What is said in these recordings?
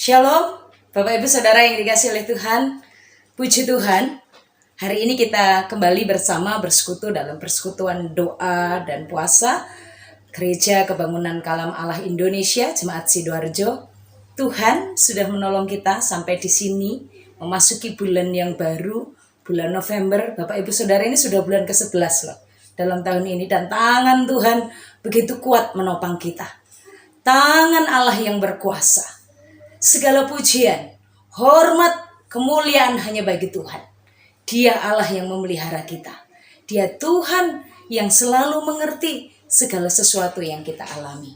Shalom, Bapak Ibu Saudara yang dikasihi oleh Tuhan. Puji Tuhan, hari ini kita kembali bersama bersekutu dalam persekutuan doa dan puasa Gereja Kebangunan Kalam Allah Indonesia, Jemaat Sidoarjo. Tuhan sudah menolong kita sampai di sini, memasuki bulan yang baru, bulan November. Bapak Ibu Saudara, ini sudah bulan ke-11 loh dalam tahun ini, dan tangan Tuhan begitu kuat menopang kita. Tangan Allah yang berkuasa. Segala pujian, hormat, kemuliaan hanya bagi Tuhan. Dia Allah yang memelihara kita. Dia Tuhan yang selalu mengerti segala sesuatu yang kita alami.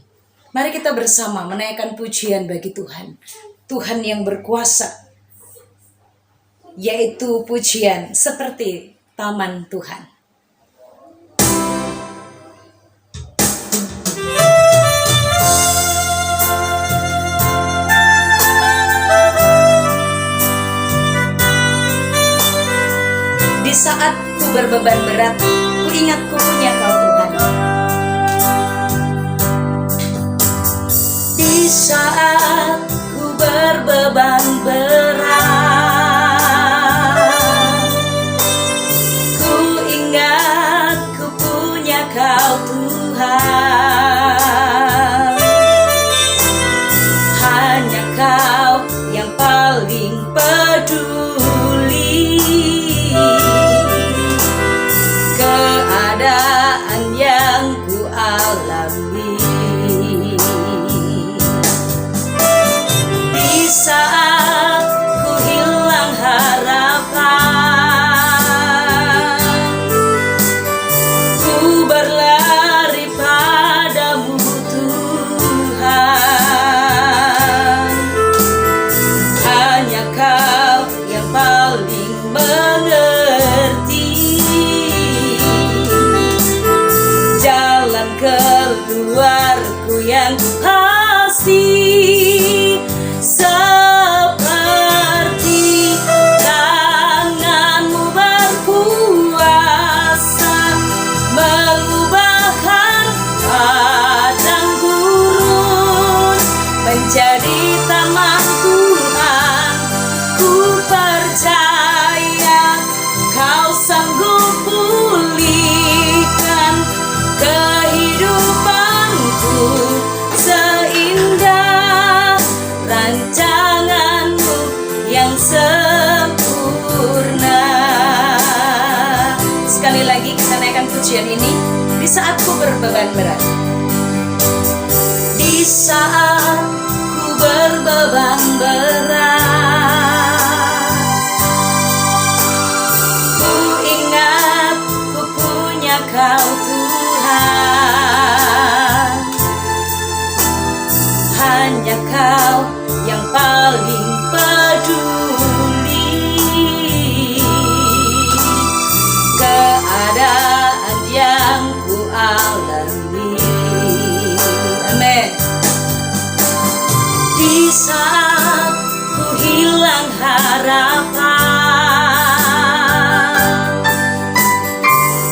Mari kita bersama menaikkan pujian bagi Tuhan. Tuhan yang berkuasa, yaitu pujian seperti taman Tuhan. Di saat ku berbeban berat, ku ingat ku punya Kau Tuhan. Di saat ku berbeban berat, ku ingat ku punya Kau Tuhan. Hanya Kau yang paling peduli keadaan yang ku alami. Di saat ku hilang harapan, ku berlari padamu Tuhan. Hanya Kau yang paling mengerti jalan keluarku yang pasti. Seperti tangan-Mu berkuasa mengubahkan padang gurun menjadi taman Tuhan. Ku percaya Kau sanggup pulihkan kehidupanku seindah rancangan-Mu yang sempurna. Sekali lagi kita naikkan pujian ini. Di saat ku berbeban berat, di saat ku berbeban berat, ku ingat ku punya Kau Tuhan. Hanya Kau yang paling peduli keadaan yang ku alami. Amin. Di saat ku hilang harapan,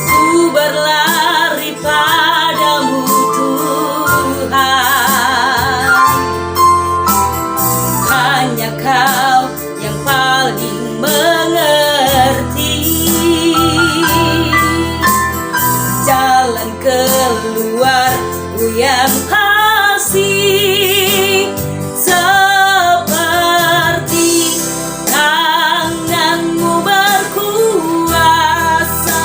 ku berlari padamu Tuhan. Hanya Kau yang paling mengerti jalan keluarku yang pasti. Seperti tangan-Mu berkuasa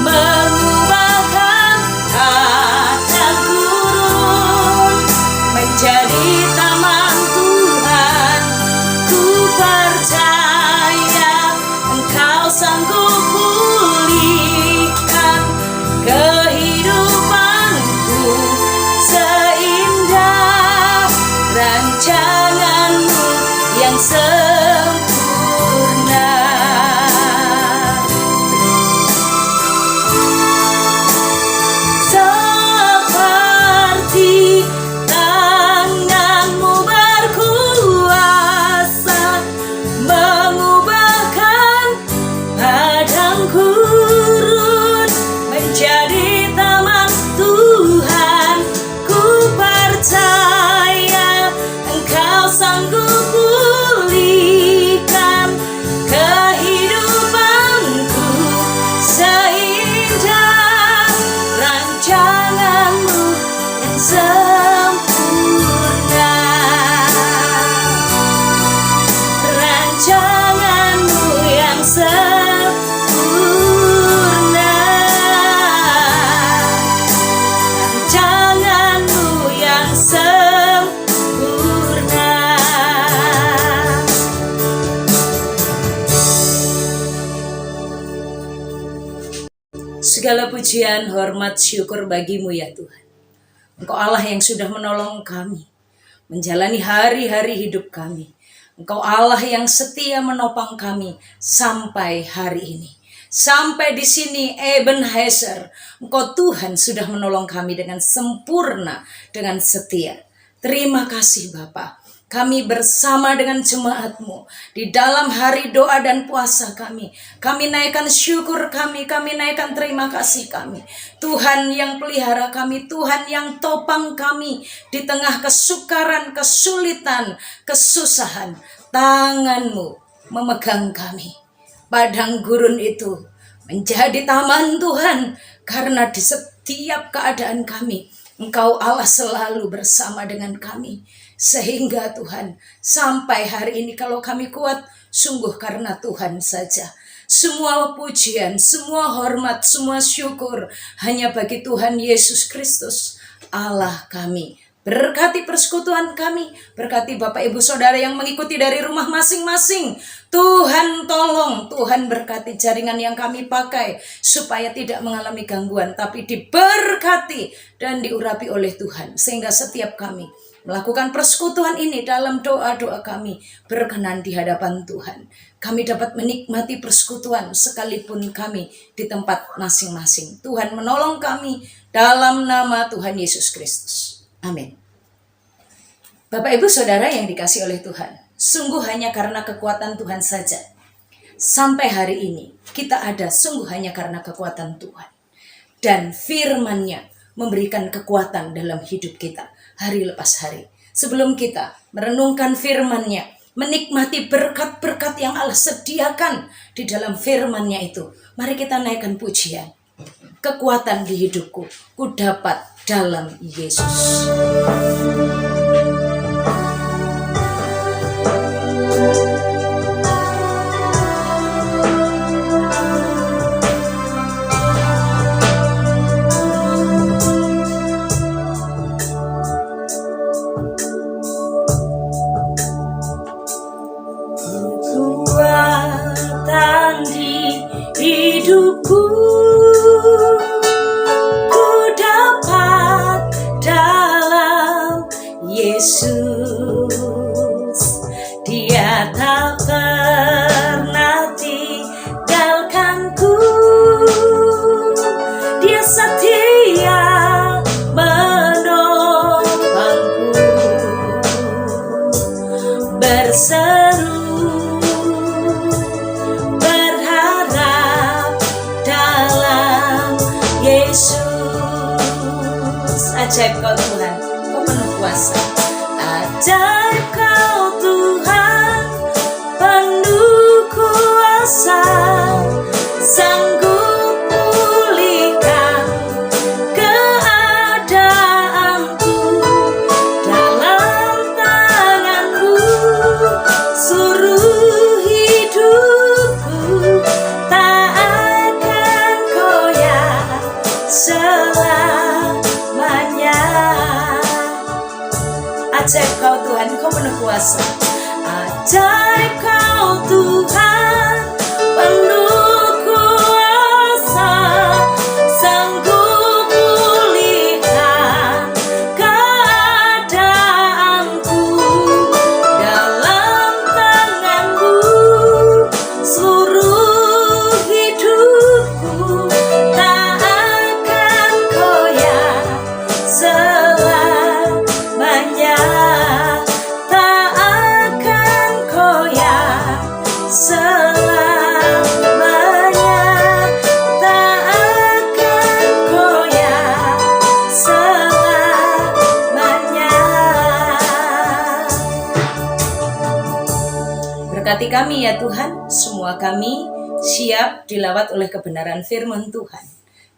mengubahkan padang gurun menjadi taman Tuhan. Ku percaya Engkau sanggup pulihkan kehidupanku seindah rancangan-Mu yang sempurna. Seperti tangan-Mu berkuasa mengubahkan padang gurun Segala pujian, hormat, syukur bagimu ya Tuhan. Engkau Allah yang sudah menolong kami menjalani hari-hari hidup kami. Engkau Allah yang setia menopang kami sampai hari ini. Sampai di sini Ebenezer, Engkau Tuhan sudah menolong kami dengan sempurna, dengan setia. Terima kasih Bapa. Kami bersama dengan jemaat-Mu di dalam hari doa dan puasa kami. Kami naikkan syukur kami naikkan terima kasih kami. Tuhan yang pelihara kami, Tuhan yang topang kami di tengah kesukaran, kesulitan, kesusahan. Tangan-Mu memegang kami. Padang gurun itu menjadi taman Tuhan, karena di setiap keadaan kami, Engkau Allah selalu bersama dengan kami. Sehingga Tuhan, sampai hari ini kalau kami kuat, sungguh karena Tuhan saja. Semua pujian, semua hormat, semua syukur hanya bagi Tuhan Yesus Kristus, Allah kami. Berkati persekutuan kami, berkati Bapak Ibu Saudara yang mengikuti dari rumah masing-masing. Tuhan tolong, Tuhan berkati jaringan yang kami pakai supaya tidak mengalami gangguan, tapi diberkati dan diurapi oleh Tuhan. Sehingga setiap kami melakukan persekutuan ini dalam doa-doa kami berkenan di hadapan Tuhan. Kami dapat menikmati persekutuan sekalipun kami di tempat masing-masing. Tuhan menolong kami dalam nama Tuhan Yesus Kristus. Amin. Bapak Ibu Saudara yang dikasihi oleh Tuhan, sungguh hanya karena kekuatan Tuhan saja. Sampai hari ini kita ada sungguh hanya karena kekuatan Tuhan. Dan firman-Nya memberikan kekuatan dalam hidup kita hari lepas hari. Sebelum kita merenungkan firman-Nya, menikmati berkat-berkat yang Allah sediakan di dalam firman-Nya itu, mari kita naikkan pujian. Kekuatan di hidupku, ku dapat dalam Yesus. Hidupku ku dapat dalam Yesus. Dia tak pernah tinggalkanku. Dia setia menopangku. Berseru ajaib Kau Tuhan, Kau penuh kuasa. Ajaib Kau Tuhan, penuh kuasa, sanggup pulihkan keadaanku. Dalam tangan-Mu seluruh hidupku, tak akan goyah ajaib Kau Tuhan, Kau penuh kuasa. Ajaib Kau Tuhan, penuh kuasa, sanggup pulihkan keadaanku. Dalam tangan-Mu seluruh hidupku, tak akan goyah selamanya. Tak akan goyah selamanya. Tak akan goyah selamanya. Berkati kami ya Tuhan, semua kami siap dilawat oleh kebenaran firman Tuhan.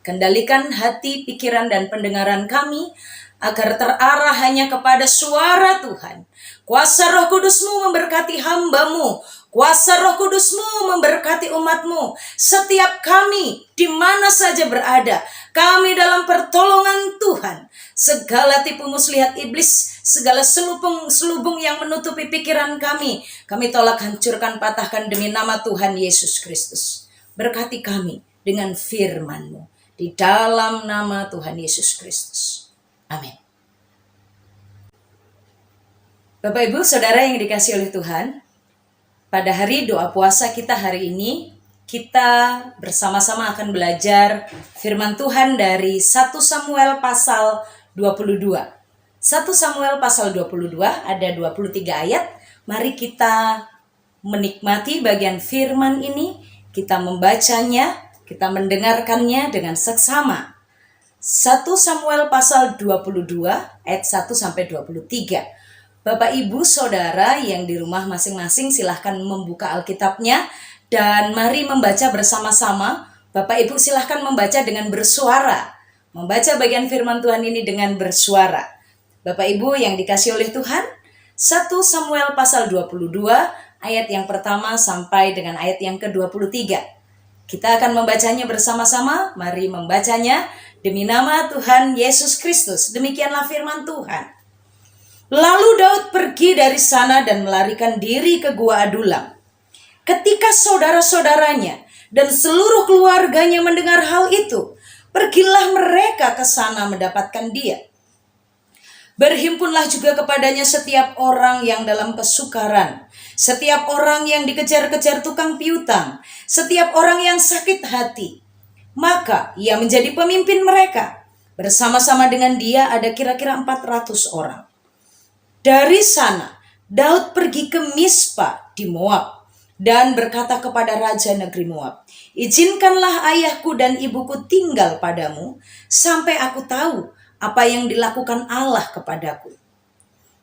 Kendalikan hati, pikiran, dan pendengaran kami agar terarah hanya kepada suara Tuhan. Kuasa Roh Kudus-Mu memberkati hamba-Mu. Kuasa Roh Kudus-Mu memberkati umat-Mu. Setiap kami di mana saja berada, kami dalam pertolongan Tuhan. Segala tipu muslihat iblis, segala selubung yang menutupi pikiran kami tolak, hancurkan, patahkan demi nama Tuhan Yesus Kristus. Berkati kami dengan firman-Mu. Di dalam nama Tuhan Yesus Kristus. Amin. Bapak Ibu Saudara yang dikasihi oleh Tuhan, pada hari doa puasa kita hari ini, kita bersama-sama akan belajar firman Tuhan dari 1 Samuel pasal 22. 1 Samuel pasal 22 ada 23 ayat. Mari kita menikmati bagian firman ini, kita membacanya, kita mendengarkannya dengan seksama. 1 Samuel pasal 22 ayat 1 sampai 23. Bapak Ibu Saudara yang di rumah masing-masing silahkan membuka Alkitabnya dan mari membaca bersama-sama. Bapak Ibu silahkan membaca dengan bersuara. Membaca bagian firman Tuhan ini dengan bersuara. Bapak Ibu yang dikasihi oleh Tuhan, 1 Samuel pasal 22 ayat yang pertama sampai dengan ayat yang ke-23. Kita akan membacanya bersama-sama. Mari membacanya demi nama Tuhan Yesus Kristus. Demikianlah firman Tuhan. Lalu Daud pergi dari sana dan melarikan diri ke Gua Adulam. Ketika saudara-saudaranya dan seluruh keluarganya mendengar hal itu, pergilah mereka ke sana mendapatkan dia. Berhimpunlah juga kepadanya setiap orang yang dalam kesukaran, setiap orang yang dikejar-kejar tukang piutang, setiap orang yang sakit hati. Maka ia menjadi pemimpin mereka. Bersama-sama dengan dia ada kira-kira 400 orang. Dari sana, Daud pergi ke Mispa di Moab dan berkata kepada raja negeri Moab, "Izinkanlah ayahku dan ibuku tinggal padamu sampai aku tahu apa yang dilakukan Allah kepadaku."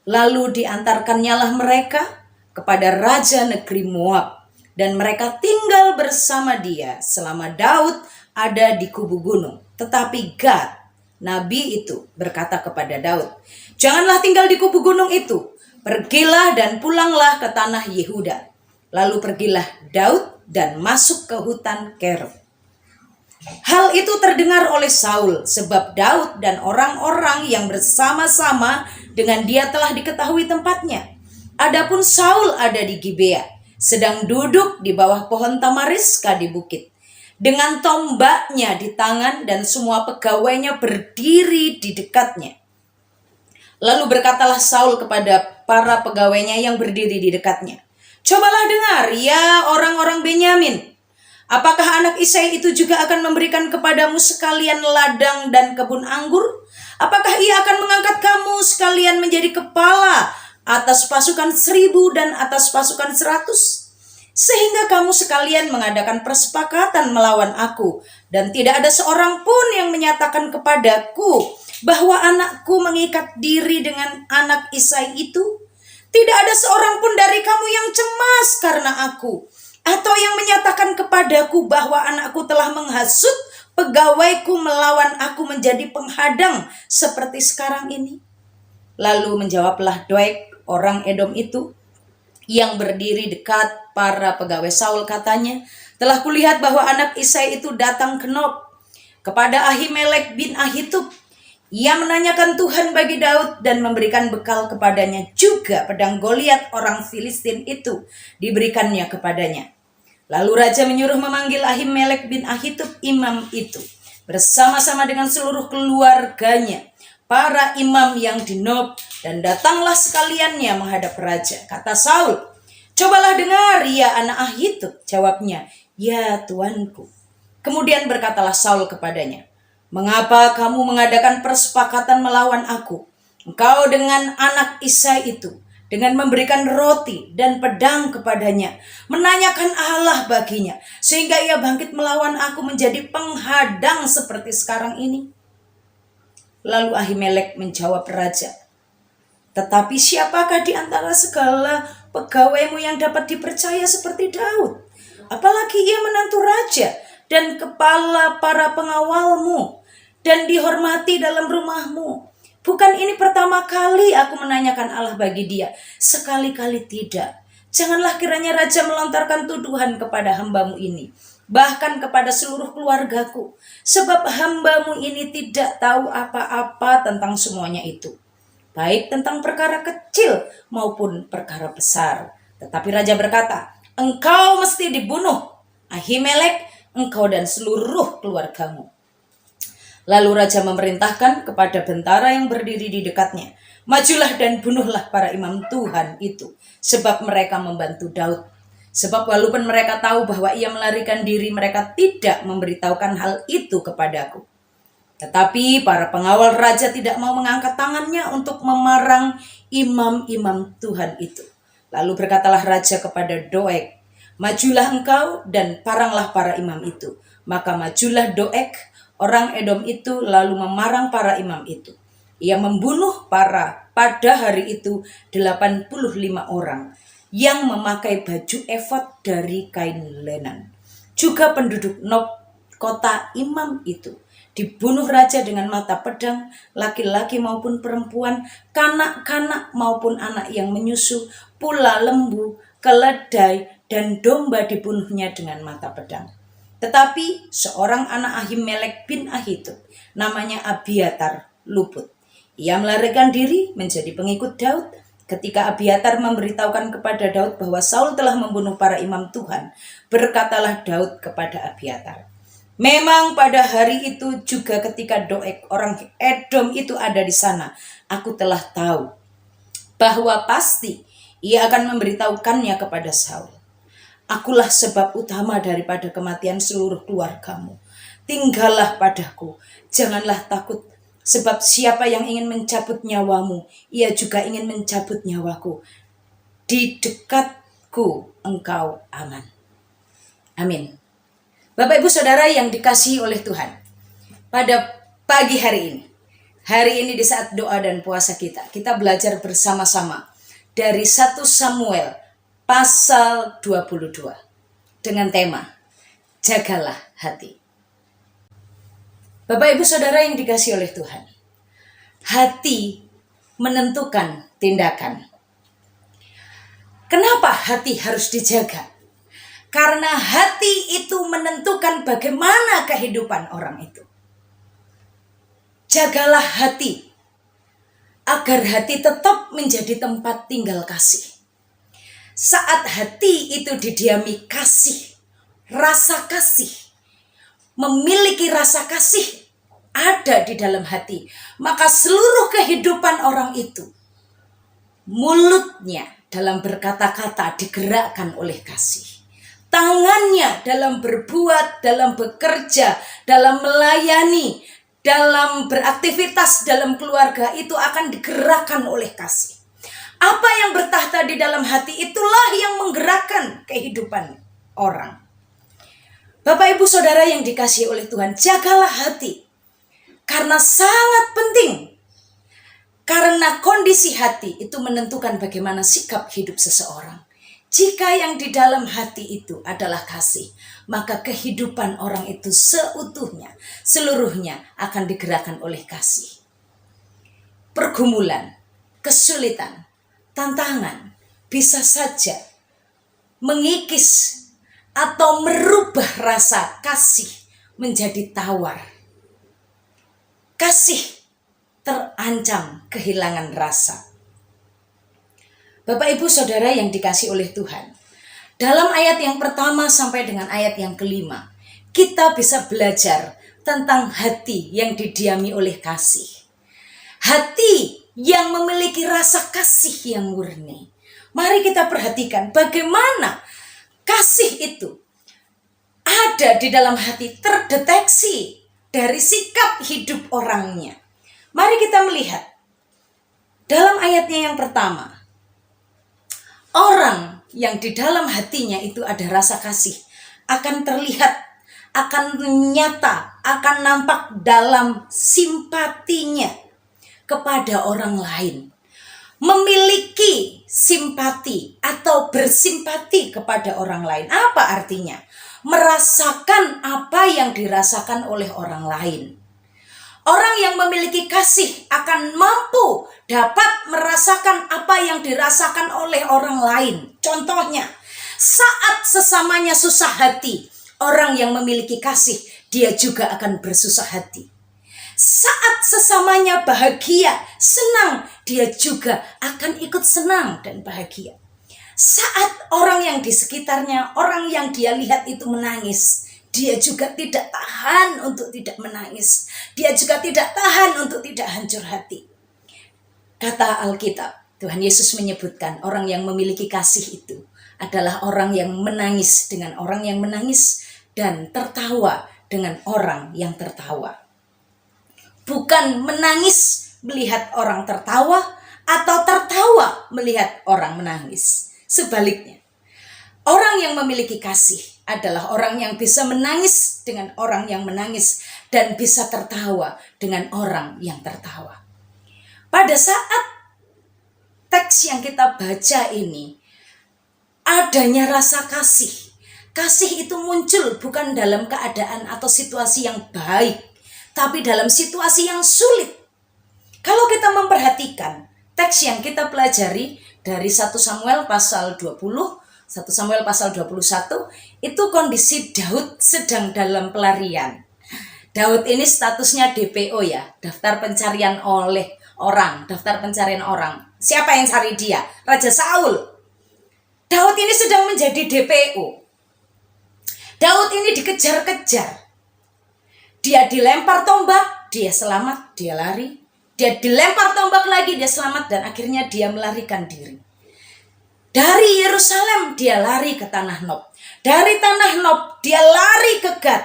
Lalu diantarkannyalah mereka kepada raja negeri Moab, dan mereka tinggal bersama dia selama Daud ada di kubu gunung. Tetapi Gad, nabi itu, berkata kepada Daud, "Janganlah tinggal di kubu gunung itu, pergilah dan pulanglah ke tanah Yehuda." Lalu pergilah Daud dan masuk ke hutan Kerub. Hal itu terdengar oleh Saul, sebab Daud dan orang-orang yang bersama-sama dengan dia telah diketahui tempatnya. Adapun Saul ada di Gibea, sedang duduk di bawah pohon tamariska di bukit, dengan tombaknya di tangan dan semua pegawainya berdiri di dekatnya. Lalu berkatalah Saul kepada para pegawainya yang berdiri di dekatnya, "Cobalah dengar, ya orang-orang Benyamin. Apakah anak Isai itu juga akan memberikan kepadamu sekalian ladang dan kebun anggur? Apakah ia akan mengangkat kamu sekalian menjadi kepala atas pasukan 1.000 dan atas pasukan 100? Sehingga kamu sekalian mengadakan persepakatan melawan aku, dan tidak ada seorang pun yang menyatakan kepadaku bahwa anakku mengikat diri dengan anak Isai itu? Tidak ada seorang pun dari kamu yang cemas karena aku, atau yang menyatakan kepadaku bahwa anakku telah menghasut pegawaiku melawan aku menjadi penghadang seperti sekarang ini?" Lalu menjawablah Doeg orang Edom itu yang berdiri dekat para pegawai Saul, katanya, "Telah kulihat bahwa anak Isai itu datang ke Nob kepada Ahimelek bin Ahitub. Ia menanyakan Tuhan bagi Daud dan memberikan bekal kepadanya, juga pedang Goliat orang Filistin itu diberikannya kepadanya." Lalu raja menyuruh memanggil Ahimelek bin Ahitub imam itu bersama-sama dengan seluruh keluarganya, para imam yang di Nob, dan datanglah sekaliannya menghadap raja. Kata Saul, "Cobalah dengar, ya anak Ahitub." Jawabnya, "Ya tuanku." Kemudian berkatalah Saul kepadanya, "Mengapa kamu mengadakan persepakatan melawan aku, engkau dengan anak Isai itu, dengan memberikan roti dan pedang kepadanya, menanyakan Allah baginya, sehingga ia bangkit melawan aku menjadi penghadang seperti sekarang ini?" Lalu Ahimelek menjawab raja, "Tetapi siapakah di antara segala pegawaimu yang dapat dipercaya seperti Daud? Apalagi ia menantu raja dan kepala para pengawalmu, dan dihormati dalam rumahmu. Bukan ini pertama kali aku menanyakan Allah bagi dia, sekali-kali tidak. Janganlah kiranya raja melontarkan tuduhan kepada hambamu ini, bahkan kepada seluruh keluargaku, sebab hambamu ini tidak tahu apa-apa tentang semuanya itu, baik tentang perkara kecil maupun perkara besar." Tetapi raja berkata, "Engkau mesti dibunuh, Ahimelek, engkau dan seluruh keluargamu." Lalu raja memerintahkan kepada bentara yang berdiri di dekatnya, "Majulah dan bunuhlah para imam Tuhan itu, sebab mereka membantu Daud. Sebab walaupun mereka tahu bahwa ia melarikan diri, mereka tidak memberitahukan hal itu kepadaku." Tetapi para pengawal raja tidak mau mengangkat tangannya untuk memarang imam-imam Tuhan itu. Lalu berkatalah raja kepada Doeg, "Majulah engkau dan paranglah para imam itu." Maka majulah Doeg, orang Edom itu, lalu memarang para imam itu. Ia membunuh pada hari itu 85 orang yang memakai baju efod dari kain lenan. Juga penduduk Nob, kota imam itu, dibunuh raja dengan mata pedang, laki-laki maupun perempuan, kanak-kanak maupun anak yang menyusu, pula lembu, keledai, dan domba dibunuhnya dengan mata pedang. Tetapi seorang anak Ahimelek bin Ahitub, namanya Abiatar, luput. Ia melarikan diri menjadi pengikut Daud. Ketika Abiatar memberitahukan kepada Daud bahwa Saul telah membunuh para imam Tuhan, berkatalah Daud kepada Abiatar, "Memang pada hari itu juga ketika Doeg orang Edom itu ada di sana, aku telah tahu bahwa pasti ia akan memberitahukannya kepada Saul. Akulah sebab utama daripada kematian seluruh keluargamu. Tinggallah padaku, janganlah takut, sebab siapa yang ingin mencabut nyawamu, ia juga ingin mencabut nyawaku. Di dekatku engkau aman." Amin. Bapak Ibu Saudara yang dikasihi oleh Tuhan, pada pagi hari ini di saat doa dan puasa kita belajar bersama-sama dari 1 Samuel pasal 22 dengan tema Jagalah Hati. Bapak Ibu Saudara yang dikasihi oleh Tuhan, hati menentukan tindakan. Kenapa hati harus dijaga? Karena hati itu menentukan bagaimana kehidupan orang itu. Jagalah hati, agar hati tetap menjadi tempat tinggal kasih. Saat hati itu didiami kasih, rasa kasih, memiliki rasa kasih ada di dalam hati, maka seluruh kehidupan orang itu, mulutnya dalam berkata-kata digerakkan oleh kasih. Tangannya dalam berbuat, dalam bekerja, dalam melayani, dalam beraktivitas dalam keluarga itu akan digerakkan oleh kasih. Apa yang bertahta di dalam hati itulah yang menggerakkan kehidupan orang. Bapak Ibu Saudara yang dikasihi oleh Tuhan, jagalah hati. Karena sangat penting. Karena kondisi hati itu menentukan bagaimana sikap hidup seseorang. Jika yang di dalam hati itu adalah kasih, maka kehidupan orang itu seutuhnya, seluruhnya akan digerakkan oleh kasih. Pergumulan, kesulitan, tantangan bisa saja mengikis atau merubah rasa kasih menjadi tawar. Kasih terancam kehilangan rasa. Bapak Ibu Saudara yang dikasihi oleh Tuhan, dalam ayat yang pertama sampai dengan ayat yang kelima, kita bisa belajar tentang hati yang didiami oleh kasih. Hati yang memiliki rasa kasih yang murni. Mari kita perhatikan bagaimana kasih itu ada di dalam hati, terdeteksi dari sikap hidup orangnya. Mari kita melihat dalam ayatnya yang pertama. Orang yang di dalam hatinya itu ada rasa kasih akan terlihat, akan nyata, akan nampak dalam simpatinya kepada orang lain. Memiliki simpati atau bersimpati kepada orang lain. Apa artinya? Merasakan apa yang dirasakan oleh orang lain. Orang yang memiliki kasih akan mampu dapat merasakan apa yang dirasakan oleh orang lain. Contohnya, saat sesamanya susah hati, orang yang memiliki kasih, dia juga akan bersusah hati. Saat sesamanya bahagia, senang, dia juga akan ikut senang dan bahagia. Saat orang yang di sekitarnya, orang yang dia lihat itu menangis, dia juga tidak tahan untuk tidak menangis. Dia juga tidak tahan untuk tidak hancur hati. Kata Alkitab, Tuhan Yesus menyebutkan orang yang memiliki kasih itu adalah orang yang menangis dengan orang yang menangis dan tertawa dengan orang yang tertawa. Bukan menangis melihat orang tertawa atau tertawa melihat orang menangis. Sebaliknya, orang yang memiliki kasih adalah orang yang bisa menangis dengan orang yang menangis dan bisa tertawa dengan orang yang tertawa. Pada saat teks yang kita baca ini, adanya rasa kasih. Kasih itu muncul bukan dalam keadaan atau situasi yang baik, tapi dalam situasi yang sulit. Kalau kita memperhatikan teks yang kita pelajari dari 1 Samuel pasal 20, 1 Samuel pasal 21, itu kondisi Daud sedang dalam pelarian. Daud ini statusnya DPO ya, daftar pencarian oleh orang, daftar pencarian orang. Siapa yang cari dia? Raja Saul. Daud ini sedang menjadi DPO. Daud ini dikejar-kejar. Dia dilempar tombak, dia selamat, dia lari. Dia dilempar tombak lagi, dia selamat, dan akhirnya dia melarikan diri. Dari Yerusalem dia lari ke Tanah Nob. Dari Tanah Nob dia lari ke Gad.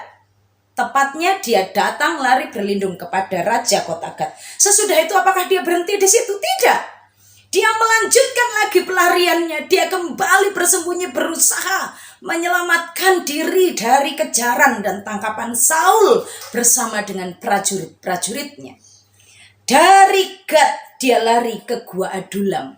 Tepatnya dia datang lari berlindung kepada Raja Kota Gad. Sesudah itu apakah dia berhenti di situ? Tidak. Dia melanjutkan lagi pelariannya. Dia kembali bersembunyi, berusaha menyelamatkan diri dari kejaran dan tangkapan Saul bersama dengan prajurit-prajuritnya. Dari Gad dia lari ke Gua Adulam.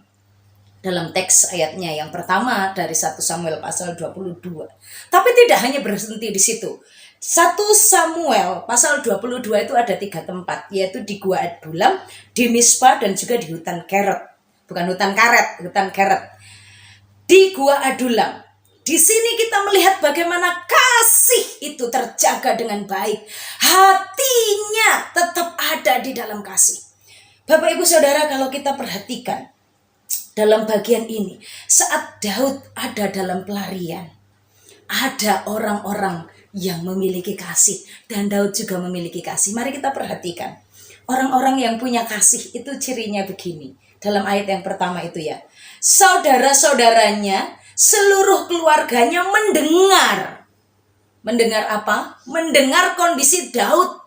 Dalam teks ayatnya yang pertama dari 1 Samuel pasal 22. Tapi tidak hanya berhenti di situ. 1 Samuel pasal 22 itu ada 3 tempat, yaitu di Gua Adulam, di Mispa, dan juga di hutan Keret. Bukan hutan karet, hutan Keret. Di Gua Adulam. Di sini kita melihat bagaimana kasih itu terjaga dengan baik. Hatinya tetap ada di dalam kasih. Bapak Ibu Saudara, kalau kita perhatikan dalam bagian ini, saat Daud ada dalam pelarian, ada orang-orang yang memiliki kasih, dan Daud juga memiliki kasih. Mari kita perhatikan. Orang-orang yang punya kasih itu cirinya begini. Dalam ayat yang pertama itu ya. Saudara-saudaranya, seluruh keluarganya mendengar. Mendengar apa? Mendengar kondisi Daud.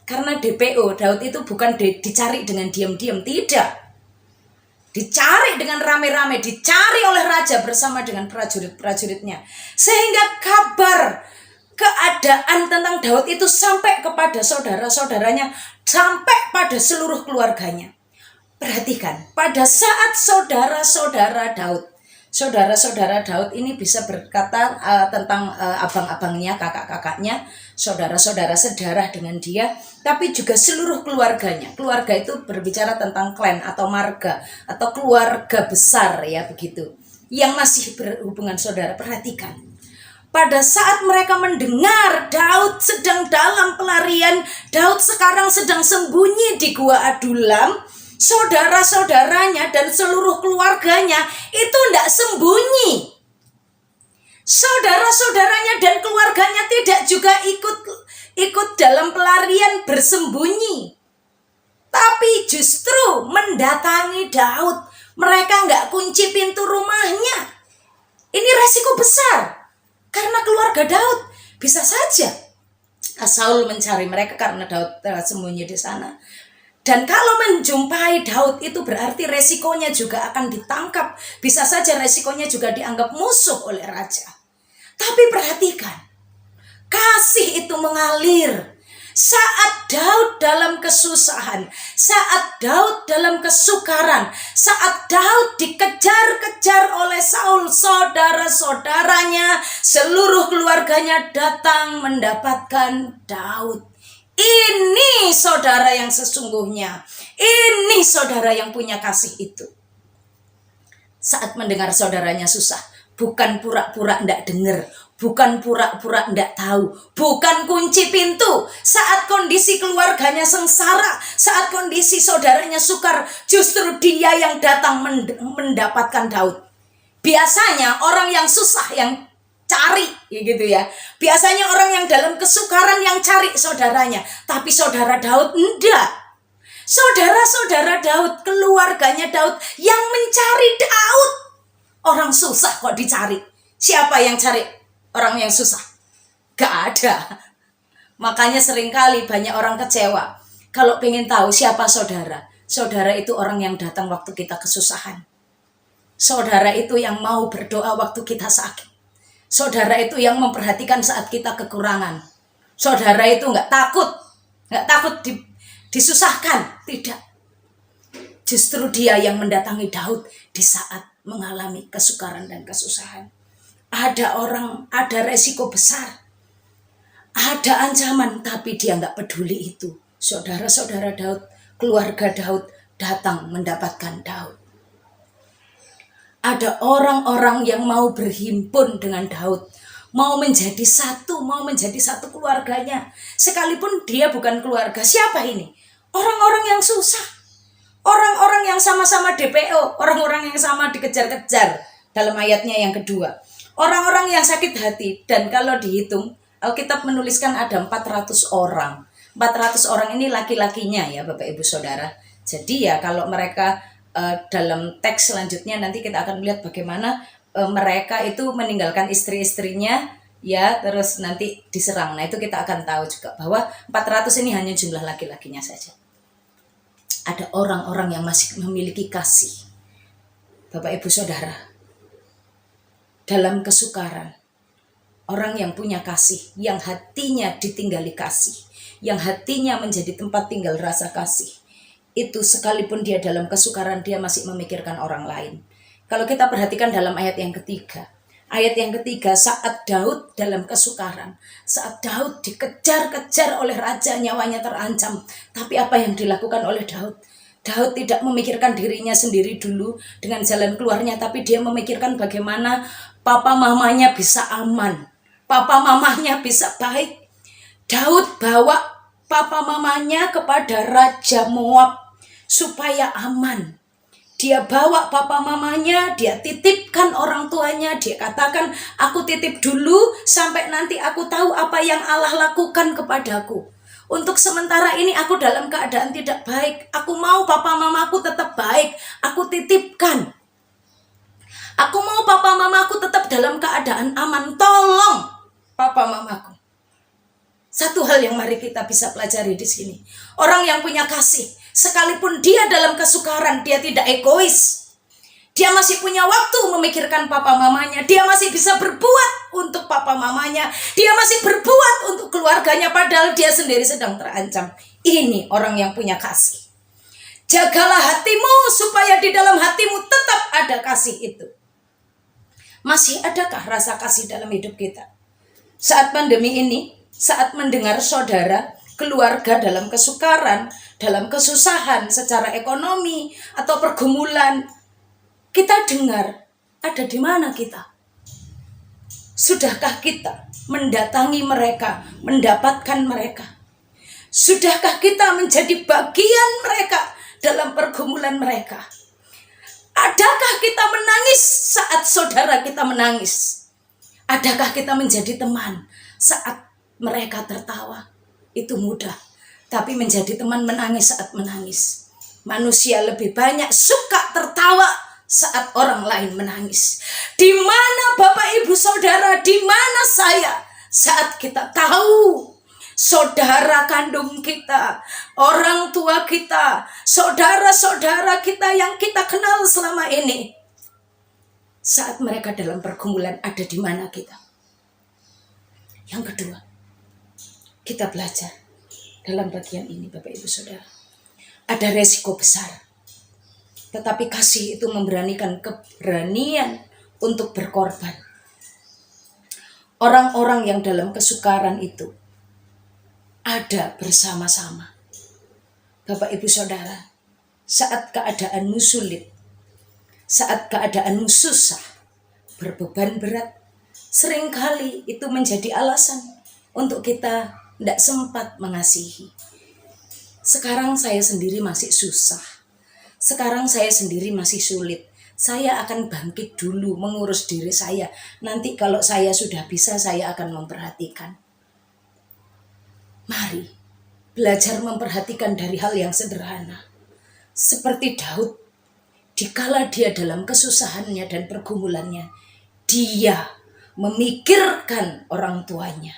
Karena DPO, Daud itu bukan dicari dengan diam-diam, tidak. Dicari dengan rame-rame, dicari oleh raja bersama dengan prajurit-prajuritnya. Sehingga kabar keadaan tentang Daud itu sampai kepada saudara-saudaranya, sampai pada seluruh keluarganya. Perhatikan, pada saat saudara-saudara Daud ini bisa berkata tentang abang-abangnya, kakak-kakaknya, saudara-saudara sedarah dengan dia, tapi juga seluruh keluarganya. Keluarga itu berbicara tentang klan atau marga atau keluarga besar ya begitu. Yang masih berhubungan saudara, perhatikan. Pada saat mereka mendengar Daud sedang dalam pelarian, Daud sekarang sedang sembunyi di Gua Adulam, saudara-saudaranya dan seluruh keluarganya itu tidak sembunyi. Saudara-saudaranya dan keluarganya tidak juga ikut dalam pelarian bersembunyi, tapi justru mendatangi Daud. Mereka nggak kunci pintu rumahnya. Ini resiko besar karena keluarga Daud bisa saja Saul mencari mereka karena Daud sembunyi di sana. Dan kalau menjumpai Daud itu berarti resikonya juga akan ditangkap. Bisa saja resikonya juga dianggap musuh oleh raja. Tapi perhatikan, kasih itu mengalir. Saat Daud dalam kesusahan, saat Daud dalam kesukaran, saat Daud dikejar-kejar oleh Saul, saudara-saudaranya, seluruh keluarganya datang mendapatkan Daud. Ini saudara yang sesungguhnya. Ini saudara yang punya kasih itu. Saat mendengar saudaranya susah, bukan pura-pura ndak dengar, bukan pura-pura ndak tahu, bukan kunci pintu. Saat kondisi keluarganya sengsara, saat kondisi saudaranya sukar, justru dia yang datang mendapatkan Daud. Biasanya orang yang susah yang cari gitu ya. Biasanya orang yang dalam kesukaran yang cari saudaranya, tapi saudara Daud enggak. Saudara-saudara Daud, keluarganya Daud yang mencari Daud. Orang susah kok dicari. Siapa yang cari orang yang susah? Gak ada. Makanya seringkali banyak orang kecewa. Kalau pengen tahu siapa saudara, saudara itu orang yang datang waktu kita kesusahan. Saudara itu yang mau berdoa waktu kita sakit. Saudara itu yang memperhatikan saat kita kekurangan. Saudara itu nggak takut disusahkan, tidak. Justru dia yang mendatangi Daud di saat mengalami kesukaran dan kesusahan. Ada resiko besar, ada ancaman, tapi dia nggak peduli itu. Saudara-saudara Daud, keluarga Daud datang mendapatkan Daud. Ada orang-orang yang mau berhimpun dengan Daud, mau menjadi satu keluarganya. Sekalipun dia bukan keluarga, siapa ini? Orang-orang yang susah, orang-orang yang sama-sama DPO, orang-orang yang sama dikejar-kejar dalam ayatnya yang kedua. Orang-orang yang sakit hati, dan kalau dihitung, Alkitab menuliskan ada 400 orang. 400 orang ini laki-lakinya ya Bapak Ibu Saudara. Jadi ya kalau mereka dalam teks selanjutnya nanti kita akan melihat bagaimana mereka itu meninggalkan istri-istrinya ya, terus nanti diserang. Nah itu kita akan tahu juga bahwa 400 ini hanya jumlah laki-lakinya saja. Ada orang-orang yang masih memiliki kasih. Bapak Ibu Saudara, dalam kesukaran, orang yang punya kasih, yang hatinya ditinggali kasih, yang hatinya menjadi tempat tinggal rasa kasih, itu sekalipun dia dalam kesukaran, dia masih memikirkan orang lain. Kalau kita perhatikan dalam ayat yang ketiga, saat Daud dalam kesukaran, saat Daud dikejar-kejar oleh raja, nyawanya terancam, tapi apa yang dilakukan oleh Daud? Daud tidak memikirkan dirinya sendiri dulu dengan jalan keluarnya, tapi dia memikirkan bagaimana papa mamanya bisa aman, papa mamanya bisa baik. Daud bawa papa mamanya kepada Raja Moab supaya aman. Dia bawa papa mamanya, dia titipkan orang tuanya, dia katakan, aku titip dulu sampai nanti aku tahu apa yang Allah lakukan kepadaku. Untuk sementara ini aku dalam keadaan tidak baik, aku mau papa mamaku tetap baik, aku titipkan. Aku mau papa mamaku tetap dalam keadaan aman, tolong papa mamaku. Satu hal yang mari kita bisa pelajari di sini. Orang yang punya kasih, sekalipun dia dalam kesukaran, dia tidak egois. Dia masih punya waktu memikirkan papa mamanya. Dia masih bisa berbuat untuk papa mamanya. Dia masih berbuat untuk keluarganya padahal dia sendiri sedang terancam. Ini orang yang punya kasih. Jagalah hatimu supaya di dalam hatimu tetap ada kasih itu. Masih adakah rasa kasih dalam hidup kita? Saat pandemi ini, saat mendengar saudara, keluarga dalam kesukaran, dalam kesusahan secara ekonomi atau pergumulan, kita dengar, ada di mana kita? Sudahkah kita mendatangi mereka, mendapatkan mereka? Sudahkah kita menjadi bagian mereka dalam pergumulan mereka? Adakah kita menangis saat saudara kita menangis? Adakah kita menjadi teman saat mereka tertawa? Itu mudah. Tapi menjadi teman menangis saat menangis. Manusia lebih banyak suka tertawa saat orang lain menangis. Di mana Bapak Ibu Saudara, di mana saya saat kita tahu saudara kandung kita, orang tua kita, saudara-saudara kita yang kita kenal selama ini, saat mereka dalam pergumulan, ada di mana kita? Yang kedua, kita belajar dalam bagian ini Bapak Ibu Saudara, ada resiko besar. Tetapi kasih itu memberanikan keberanian untuk berkorban. Orang-orang yang dalam kesukaran itu ada bersama-sama. Bapak Ibu Saudara, saat keadaanmu sulit, saat keadaanmu susah, berbeban berat, seringkali itu menjadi alasan untuk kita tidak sempat mengasihi. Sekarang saya sendiri masih susah. Sekarang saya sendiri masih sulit. Saya akan bangkit dulu mengurus diri saya. Nanti kalau saya sudah bisa, saya akan memperhatikan. Mari belajar memperhatikan dari hal yang sederhana. Seperti Daud, dikala dia dalam kesusahannya dan pergumulannya, dia memikirkan orang tuanya.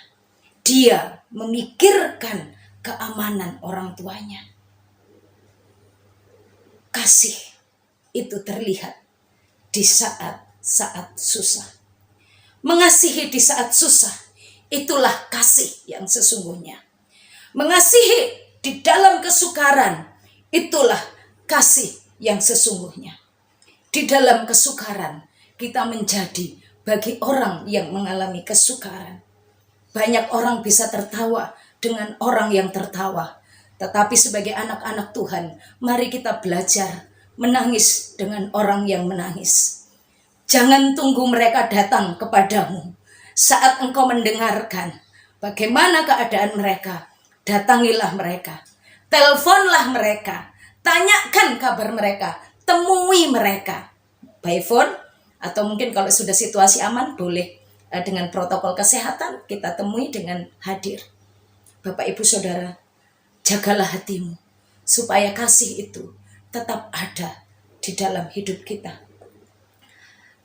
Dia memikirkan keamanan orang tuanya. Kasih itu terlihat di saat-saat susah. Mengasihi di saat susah, itulah kasih yang sesungguhnya. Mengasihi di dalam kesukaran, itulah kasih yang sesungguhnya. Di dalam kesukaran, kita menjadi bagi orang yang mengalami kesukaran. Banyak orang bisa tertawa dengan orang yang tertawa. Tetapi sebagai anak-anak Tuhan, mari kita belajar menangis dengan orang yang menangis. Jangan tunggu mereka datang kepadamu. Saat engkau mendengarkan bagaimana keadaan mereka, datangilah mereka. Teleponlah mereka. Tanyakan kabar mereka. Temui mereka. By phone, atau mungkin kalau sudah situasi aman, boleh dengan protokol kesehatan, kita temui dengan hadir. Bapak, Ibu, Saudara, jagalah hatimu, supaya kasih itu tetap ada di dalam hidup kita.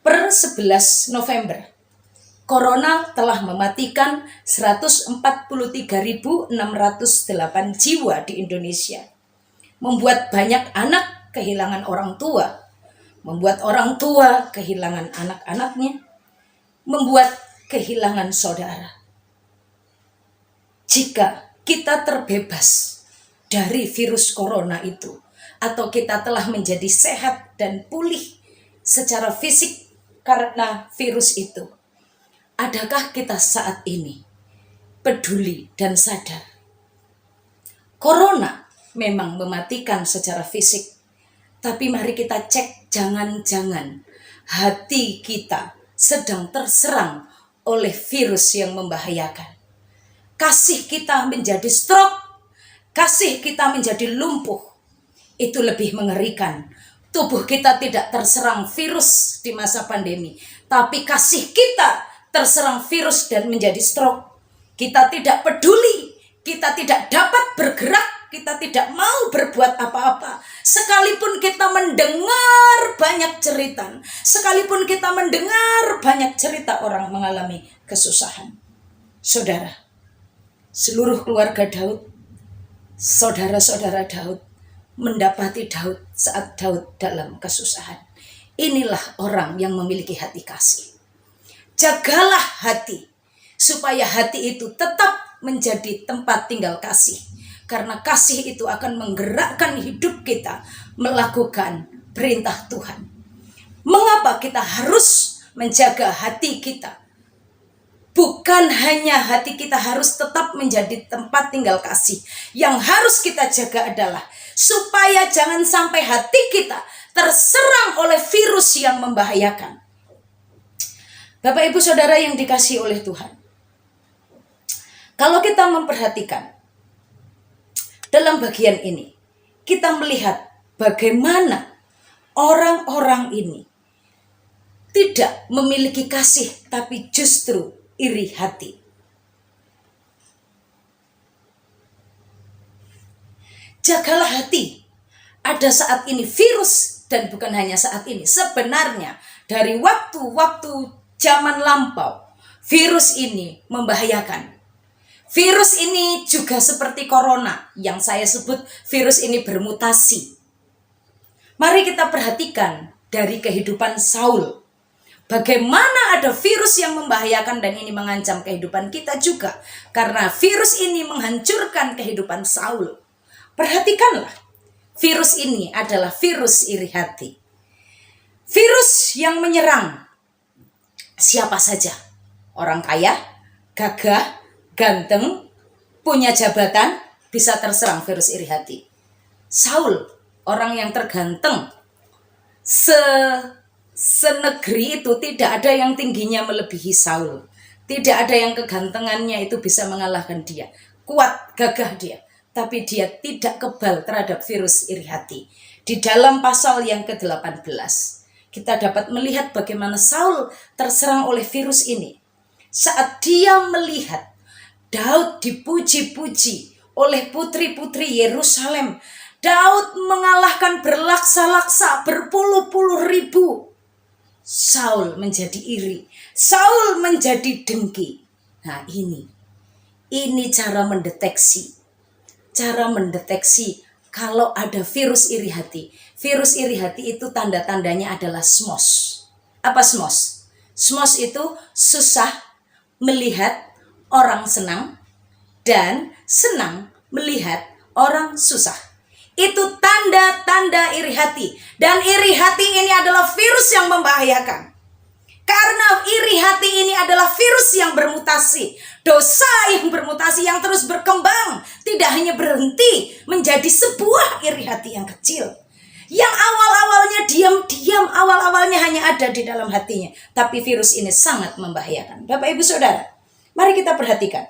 Per 11 November, Corona telah mematikan 143.608 jiwa di Indonesia. Membuat banyak anak kehilangan orang tua. Membuat orang tua kehilangan anak-anaknya. Membuat kehilangan saudara. Jika kita terbebas dari virus corona itu, atau kita telah menjadi sehat dan pulih secara fisik karena virus itu, adakah kita saat ini peduli dan sadar? Corona memang mematikan secara fisik, tapi mari kita cek, jangan-jangan hati kita sedang terserang oleh virus yang membahayakan. Kasih kita menjadi stroke, kasih kita menjadi lumpuh. Itu lebih mengerikan. Tubuh kita tidak terserang virus di masa pandemi, tapi kasih kita terserang virus dan menjadi stroke. Kita tidak peduli, kita tidak dapat bergerak, kita tidak mau berbuat apa-apa. Sekalipun kita mendengar banyak cerita, sekalipun kita mendengar banyak cerita orang mengalami kesusahan. Saudara, seluruh keluarga Daud, saudara-saudara Daud, mendapati Daud saat Daud dalam kesusahan. Inilah orang yang memiliki hati kasih. Jagalah hati, supaya hati itu tetap menjadi tempat tinggal kasih. Karena kasih itu akan menggerakkan hidup kita melakukan perintah Tuhan. Mengapa kita harus menjaga hati kita? Bukan hanya hati kita harus tetap menjadi tempat tinggal kasih. Yang harus kita jaga adalah supaya jangan sampai hati kita terserang oleh virus yang membahayakan. Bapak, Ibu, Saudara yang dikasihi oleh Tuhan, kalau kita memperhatikan dalam bagian ini, kita melihat bagaimana orang-orang ini tidak memiliki kasih, tapi justru iri hati. Jagalah hati. Ada saat ini virus, dan bukan hanya saat ini. Sebenarnya dari waktu-waktu zaman lampau, virus ini membahayakan. Virus ini juga seperti corona yang saya sebut virus ini bermutasi. Mari kita perhatikan dari kehidupan Saul. Bagaimana ada virus yang membahayakan dan ini mengancam kehidupan kita juga. Karena virus ini menghancurkan kehidupan Saul. Perhatikanlah, virus ini adalah virus iri hati. Virus yang menyerang siapa saja. Orang kaya, gagah, ganteng, punya jabatan, bisa terserang virus iri hati. Saul, orang yang terganteng, senegeri itu tidak ada yang tingginya melebihi Saul. Tidak ada yang kegantengannya itu bisa mengalahkan dia. Kuat, gagah dia. Tapi dia tidak kebal terhadap virus iri hati. Di dalam pasal yang ke-18, kita dapat melihat bagaimana Saul terserang oleh virus ini. Saat dia melihat Daud dipuji-puji oleh putri-putri Yerusalem, Daud mengalahkan berlaksa-laksa, berpuluh-puluh ribu. Saul menjadi iri, Saul menjadi dengki. Nah ini cara mendeteksi. Cara mendeteksi kalau ada virus iri hati. Virus iri hati itu tanda-tandanya adalah smos. Apa smos? Smos itu susah melihat orang senang dan senang melihat orang susah. Itu tanda-tanda iri hati. Dan iri hati ini adalah virus yang membahayakan. Karena iri hati ini adalah virus yang bermutasi. Dosa yang bermutasi, yang terus berkembang. Tidak hanya berhenti menjadi sebuah iri hati yang kecil. Yang awal-awalnya diam-diam, awal-awalnya hanya ada di dalam hatinya. Tapi virus ini sangat membahayakan. Bapak Ibu Saudara, mari kita perhatikan.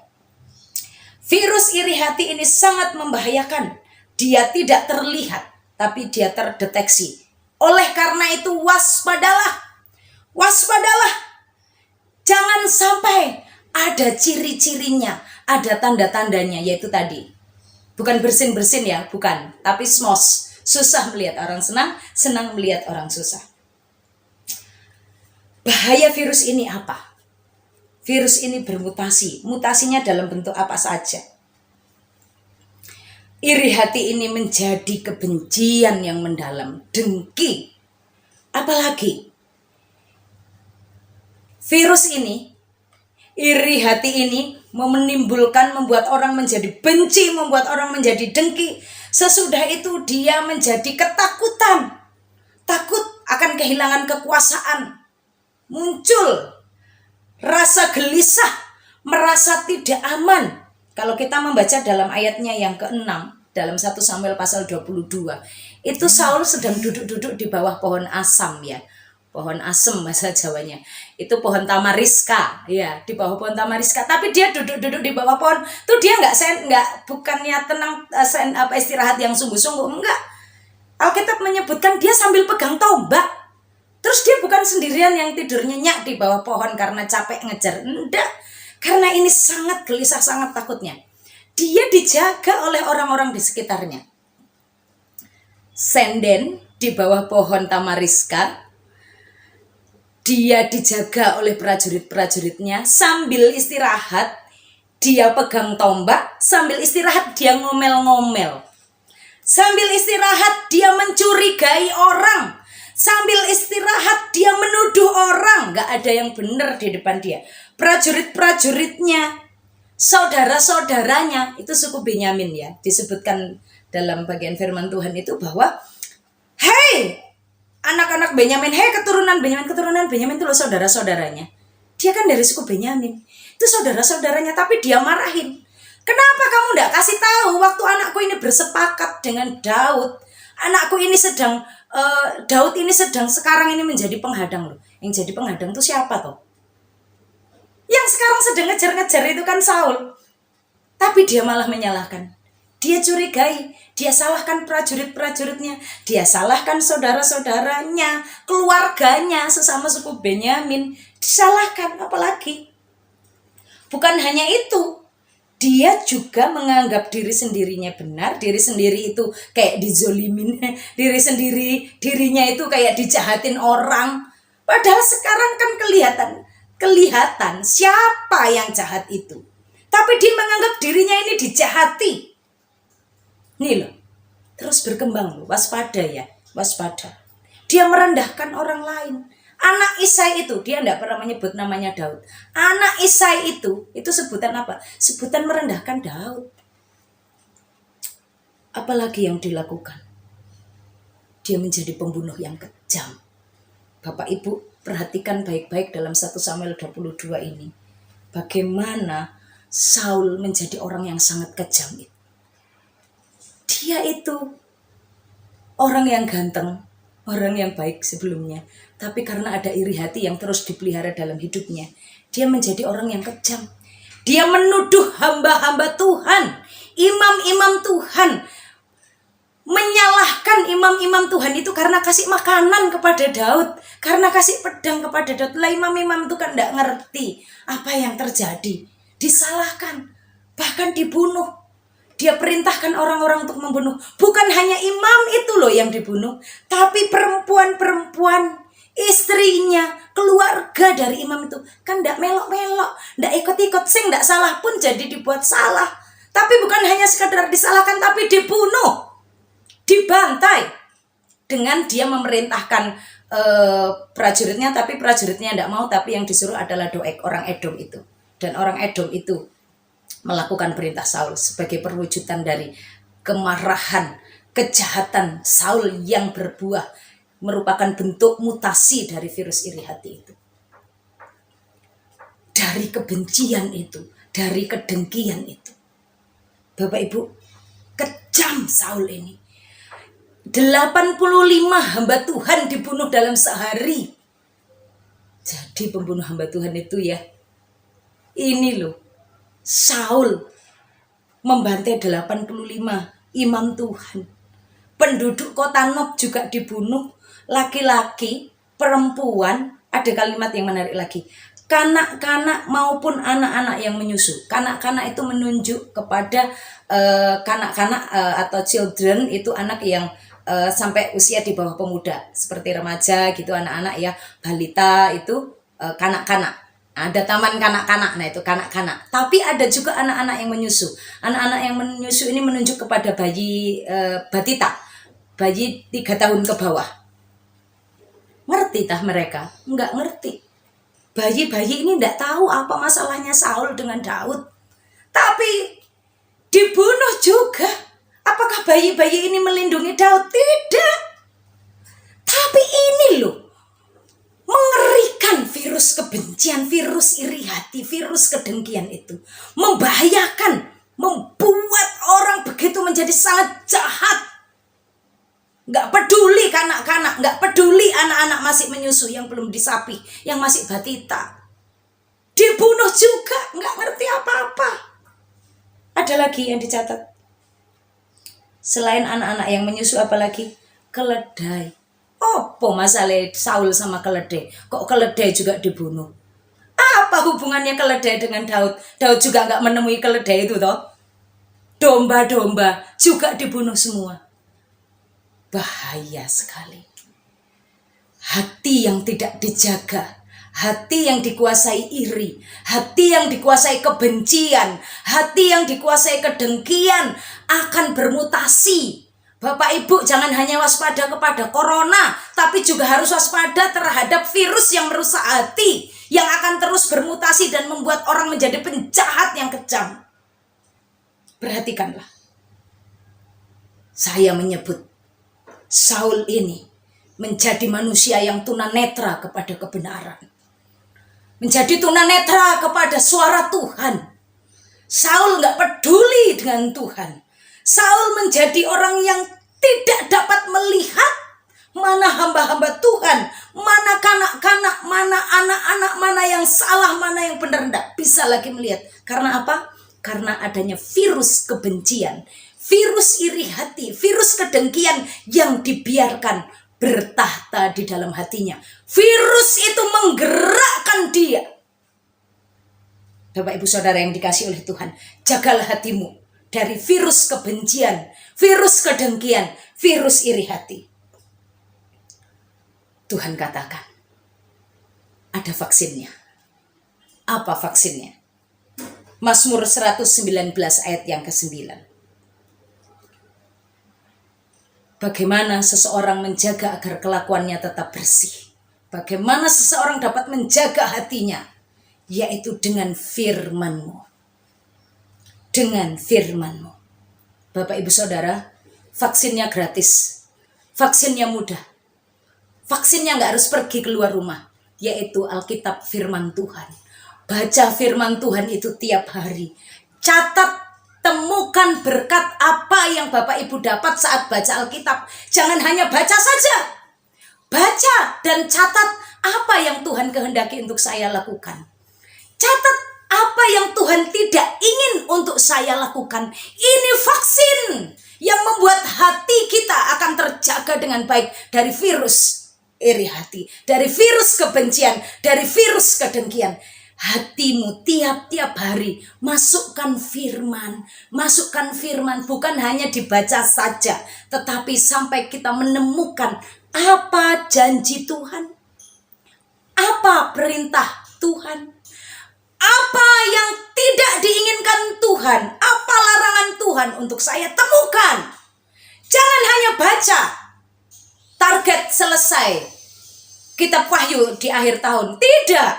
Virus iri hati ini sangat membahayakan. Dia tidak terlihat, tapi dia terdeteksi. Oleh karena itu waspadalah. Waspadalah. Jangan sampai ada ciri-cirinya, ada tanda-tandanya, yaitu tadi. Bukan bersin-bersin ya, bukan. Tapi smos. Susah melihat orang senang, senang melihat orang susah. Bahaya virus ini apa? Virus ini bermutasi. Mutasinya dalam bentuk apa saja. Iri hati ini menjadi kebencian yang mendalam, dengki. Apalagi virus ini, iri hati ini membuat orang menjadi benci, membuat orang menjadi dengki. Sesudah itu dia menjadi ketakutan. Takut akan kehilangan kekuasaan. Muncul rasa gelisah, merasa tidak aman. Kalau kita membaca dalam ayatnya yang ke-6, dalam 1 Samuel pasal 22, itu Saul sedang duduk-duduk di bawah pohon asam ya. Pohon asem bahasa Jawanya. Itu pohon tamariska ya, di bawah pohon tamariska. Tapi dia duduk-duduk di bawah pohon. Tuh dia bukannya tenang istirahat yang sungguh-sungguh, enggak. Alkitab menyebutkan dia sambil pegang tombak. Terus dia bukan sendirian yang tidur nyenyak di bawah pohon karena capek ngejar. Enggak. Karena ini sangat gelisah, sangat takutnya. Dia dijaga oleh orang-orang di sekitarnya. Senden di bawah pohon tamariska. Dia dijaga oleh prajurit-prajuritnya. Sambil istirahat, dia pegang tombak. Sambil istirahat, dia ngomel-ngomel. Sambil istirahat, dia mencurigai orang. Sambil istirahat, dia menuduh orang. Gak ada yang benar di depan dia. Prajurit-prajuritnya, saudara-saudaranya, itu suku Benyamin ya. Disebutkan dalam bagian firman Tuhan itu bahwa, hei, anak-anak Benyamin, hei keturunan Benyamin itu loh saudara-saudaranya. Dia kan dari suku Benyamin. Itu saudara-saudaranya, tapi dia marahin. Kenapa kamu gak kasih tahu waktu anakku ini bersepakat dengan Daud? Anakku ini Daud ini sedang sekarang ini menjadi penghadang loh. Yang jadi penghadang itu siapa toh? Yang sekarang sedang ngejar-ngejar itu kan Saul. Tapi dia malah menyalahkan. Dia curigai, dia salahkan prajurit-prajuritnya, dia salahkan saudara-saudaranya, keluarganya, sesama suku Benyamin. Disalahkan, apalagi. Bukan hanya itu. Dia juga menganggap diri sendirinya benar, diri sendiri itu kayak dizolimin, dirinya itu kayak dijahatin orang. Padahal sekarang kan kelihatan siapa yang jahat itu. Tapi dia menganggap dirinya ini dijahati. Nih loh, terus berkembang loh, waspada ya, waspada. Dia merendahkan orang lain. Anak Isai itu, dia tidak pernah menyebut namanya Daud. Anak Isai itu sebutan apa? Sebutan merendahkan Daud. Apalagi yang dilakukan? Dia menjadi pembunuh yang kejam. Bapak Ibu perhatikan baik-baik dalam 1 Samuel 22 ini. Bagaimana Saul menjadi orang yang sangat kejam itu. Dia itu orang yang ganteng, orang yang baik sebelumnya. Tapi karena ada iri hati yang terus dipelihara dalam hidupnya, dia menjadi orang yang kejam. Dia menuduh hamba-hamba Tuhan, imam-imam Tuhan, menyalahkan imam-imam Tuhan itu karena kasih makanan kepada Daud, karena kasih pedang kepada Daud. Lah imam-imam itu kan tidak ngerti apa yang terjadi. Disalahkan, bahkan dibunuh. Dia perintahkan orang-orang untuk membunuh. Bukan hanya imam itu loh yang dibunuh, tapi perempuan-perempuan, istrinya, keluarga dari imam itu. Kan tidak melok-melok, tidak ikut-ikut, sing tidak salah pun jadi dibuat salah. Tapi bukan hanya sekadar disalahkan, tapi dibunuh, dibantai. Dengan dia memerintahkan prajuritnya, tapi prajuritnya tidak mau, tapi yang disuruh adalah Doeg, orang Edom itu. Dan orang Edom itu melakukan perintah Saul sebagai perwujudan dari kemarahan, kejahatan Saul yang berbuah, merupakan bentuk mutasi dari virus iri hati itu. Dari kebencian itu, dari kedengkian itu. Bapak Ibu, kejam Saul ini. 85 hamba Tuhan dibunuh dalam sehari. Jadi pembunuh hamba Tuhan itu ya, ini loh, Saul membantai 85 imam Tuhan. Penduduk kota Nob juga dibunuh. Laki-laki, perempuan, ada kalimat yang menarik lagi. Kanak-kanak maupun anak-anak yang menyusu. Kanak-kanak itu menunjuk kepada kanak-kanak atau children, itu anak yang sampai usia di bawah pemuda. Seperti remaja gitu, anak-anak ya. Balita itu kanak-kanak. Ada taman kanak-kanak, nah itu kanak-kanak. Tapi ada juga anak-anak yang menyusu. Anak-anak yang menyusu ini menunjuk kepada bayi batita, bayi 3 tahun ke bawah. Ngerti tah mereka? Enggak ngerti. Bayi-bayi ini enggak tahu apa masalahnya Saul dengan Daud. Tapi dibunuh juga. Apakah bayi-bayi ini melindungi Daud? Tidak. Tapi ini loh, mengerikan virus kebencian, virus iri hati, virus kedengkian itu. Membahayakan, membuat orang begitu menjadi sangat jahat. Gak peduli kanak-kanak, gak peduli anak-anak masih menyusu yang belum disapi, yang masih batita. Dibunuh juga, gak ngerti apa-apa. Ada lagi yang dicatat. Selain anak-anak yang menyusu, apalagi keledai. Apa masalah Saul sama keledai? Kok keledai juga dibunuh? Apa hubungannya keledai dengan Daud? Daud juga gak menemui keledai itu toh. Domba-domba juga dibunuh semua. Bahaya sekali. Hati yang tidak dijaga, hati yang dikuasai iri, hati yang dikuasai kebencian, hati yang dikuasai kedengkian akan bermutasi. Bapak Ibu jangan hanya waspada kepada corona, tapi juga harus waspada terhadap virus yang merusak hati, yang akan terus bermutasi dan membuat orang menjadi penjahat yang kejam. Perhatikanlah. Saya menyebut Saul ini menjadi manusia yang tunanetra kepada kebenaran. Menjadi tunanetra kepada suara Tuhan. Saul gak peduli dengan Tuhan. Saul menjadi orang yang tidak dapat melihat mana hamba-hamba Tuhan, mana kanak-kanak, mana anak-anak, mana yang salah, mana yang benar. Tidak bisa lagi melihat. Karena apa? Karena adanya virus kebencian, virus iri hati, virus kedengkian yang dibiarkan bertahta di dalam hatinya. Virus itu menggerakkan dia. Bapak Ibu Saudara yang dikasihi oleh Tuhan, jagalah hatimu dari virus kebencian, virus kedengkian, virus iri hati. Tuhan katakan, ada vaksinnya. Apa vaksinnya? Mazmur 119 ayat yang ke-9. Bagaimana seseorang menjaga agar kelakuannya tetap bersih? Bagaimana seseorang dapat menjaga hatinya? Yaitu dengan firman-Mu. Dengan firman-Mu. Bapak Ibu Saudara, vaksinnya gratis. Vaksinnya mudah. Vaksinnya nggak harus pergi keluar rumah. Yaitu Alkitab firman Tuhan. Baca firman Tuhan itu tiap hari. Catat, temukan berkat apa yang Bapak Ibu dapat saat baca Alkitab. Jangan hanya baca saja. Baca dan catat apa yang Tuhan kehendaki untuk saya lakukan. Catat apa yang Tuhan tidak ingin untuk saya lakukan. Ini vaksin yang membuat hati kita akan terjaga dengan baik dari virus iri hati, dari virus kebencian, dari virus kedengkian. Hatimu tiap-tiap hari masukkan firman, bukan hanya dibaca saja, tetapi sampai kita menemukan apa janji Tuhan, apa perintah Tuhan, apa yang tidak diinginkan Tuhan, apa larangan Tuhan untuk saya temukan. Jangan hanya baca, target selesai, kitab Wahyu di akhir tahun. Tidak,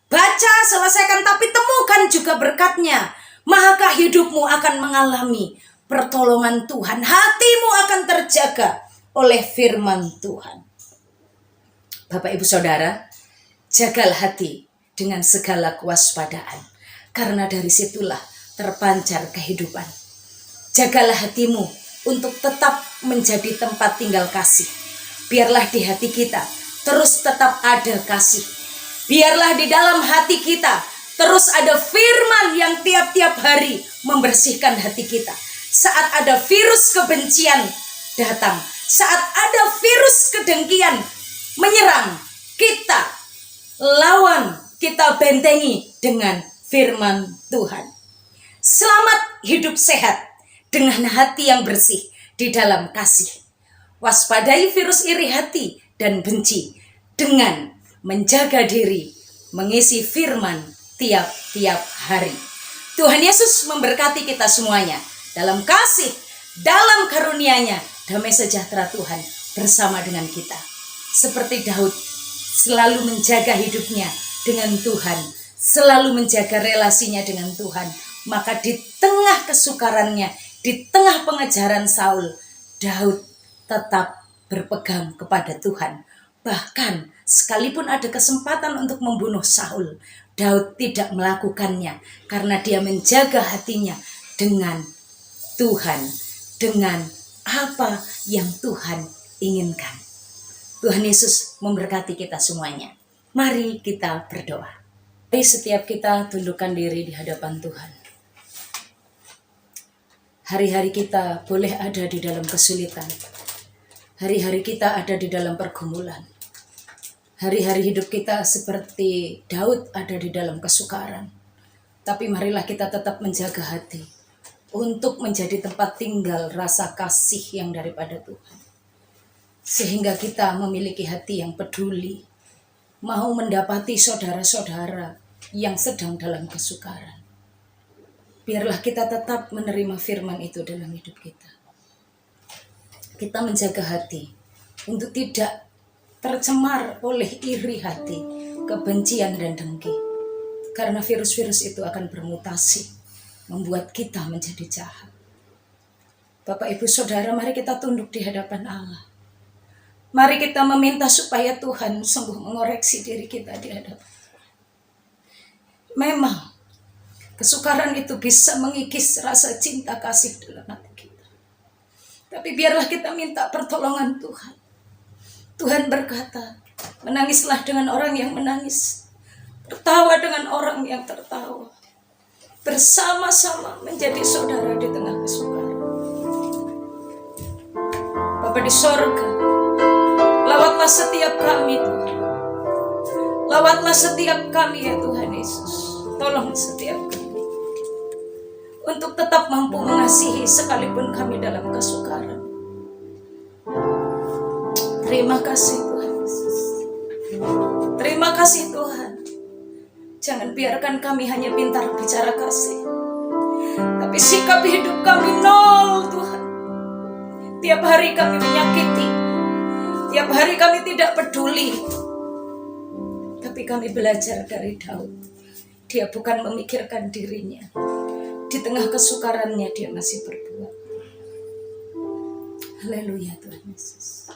baca, selesaikan, tapi temukan juga berkatnya. Maka hidupmu akan mengalami pertolongan Tuhan. Hatimu akan terjaga oleh firman Tuhan. Bapak Ibu Saudara, jagalah hati dengan segala kewaspadaan, karena dari situlah terpancar kehidupan. Jagalah hatimu untuk tetap menjadi tempat tinggal kasih. Biarlah di hati kita terus tetap ada kasih. Biarlah di dalam hati kita terus ada firman yang tiap-tiap hari membersihkan hati kita. Saat ada virus kebencian datang, saat ada virus kedengkian menyerang, kita lawan, kita bentengi dengan firman Tuhan. Selamat hidup sehat dengan hati yang bersih di dalam kasih. Waspadai virus iri hati dan benci dengan menjaga diri, mengisi firman tiap-tiap hari. Tuhan Yesus memberkati kita semuanya dalam kasih, dalam karunia-Nya, damai sejahtera Tuhan bersama dengan kita. Seperti Daud selalu menjaga hidupnya dengan Tuhan, selalu menjaga relasinya dengan Tuhan. Maka di tengah kesukarannya, di tengah pengejaran Saul, Daud tetap berpegang kepada Tuhan. Bahkan sekalipun ada kesempatan untuk membunuh Saul, Daud tidak melakukannya karena dia menjaga hatinya dengan Tuhan, dengan apa yang Tuhan inginkan. Tuhan Yesus memberkati kita semuanya. Mari kita berdoa. Mari setiap kita tundukkan diri di hadapan Tuhan. Hari-hari kita boleh ada di dalam kesulitan. Hari-hari kita ada di dalam pergumulan. Hari-hari hidup kita seperti Daud ada di dalam kesukaran. Tapi marilah kita tetap menjaga hati untuk menjadi tempat tinggal rasa kasih yang daripada Tuhan. Sehingga kita memiliki hati yang peduli, mau mendapati saudara-saudara yang sedang dalam kesukaran. Biarlah kita tetap menerima firman itu dalam hidup kita. Kita menjaga hati untuk tidak tercemar oleh iri hati, kebencian dan dengki. Karena virus-virus itu akan bermutasi, membuat kita menjadi jahat. Bapak, Ibu, Saudara, mari kita tunduk di hadapan Allah. Mari kita meminta supaya Tuhan sungguh mengoreksi diri kita di hadapan. Memang kesukaran itu bisa mengikis rasa cinta kasih dalam hati kita. Tapi biarlah kita minta pertolongan Tuhan. Tuhan berkata, menangislah dengan orang yang menangis, tertawa dengan orang yang tertawa. Bersama-sama menjadi saudara di tengah kesukaran. Bapa di sorga, lawatlah setiap kami Tuhan. Lawatlah setiap kami ya Tuhan Yesus. Tolong setiap kami untuk tetap mampu mengasihi sekalipun kami dalam kesukaran. Terima kasih Tuhan Yesus. Terima kasih Tuhan. Jangan biarkan kami hanya pintar bicara kasih, tapi sikap hidup kami nol Tuhan. Tiap hari kami menyakiti, tiap hari kami tidak peduli. Tapi kami belajar dari Daud. Dia bukan memikirkan dirinya. Di tengah kesukarannya dia masih berbuat. Haleluya Tuhan Yesus.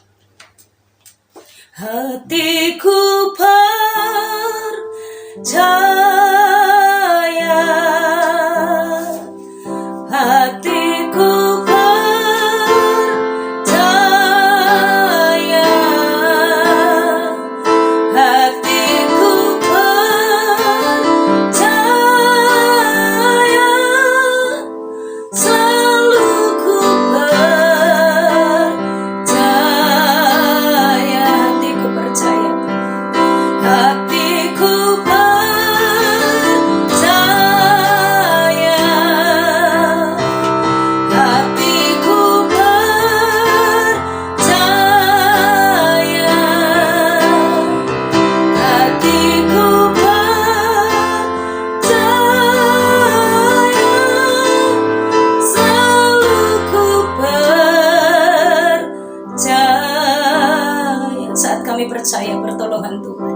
Hatiku percaya, hatiku percaya, hatiku percaya, selalu ku percaya. perlindungan Tuhan.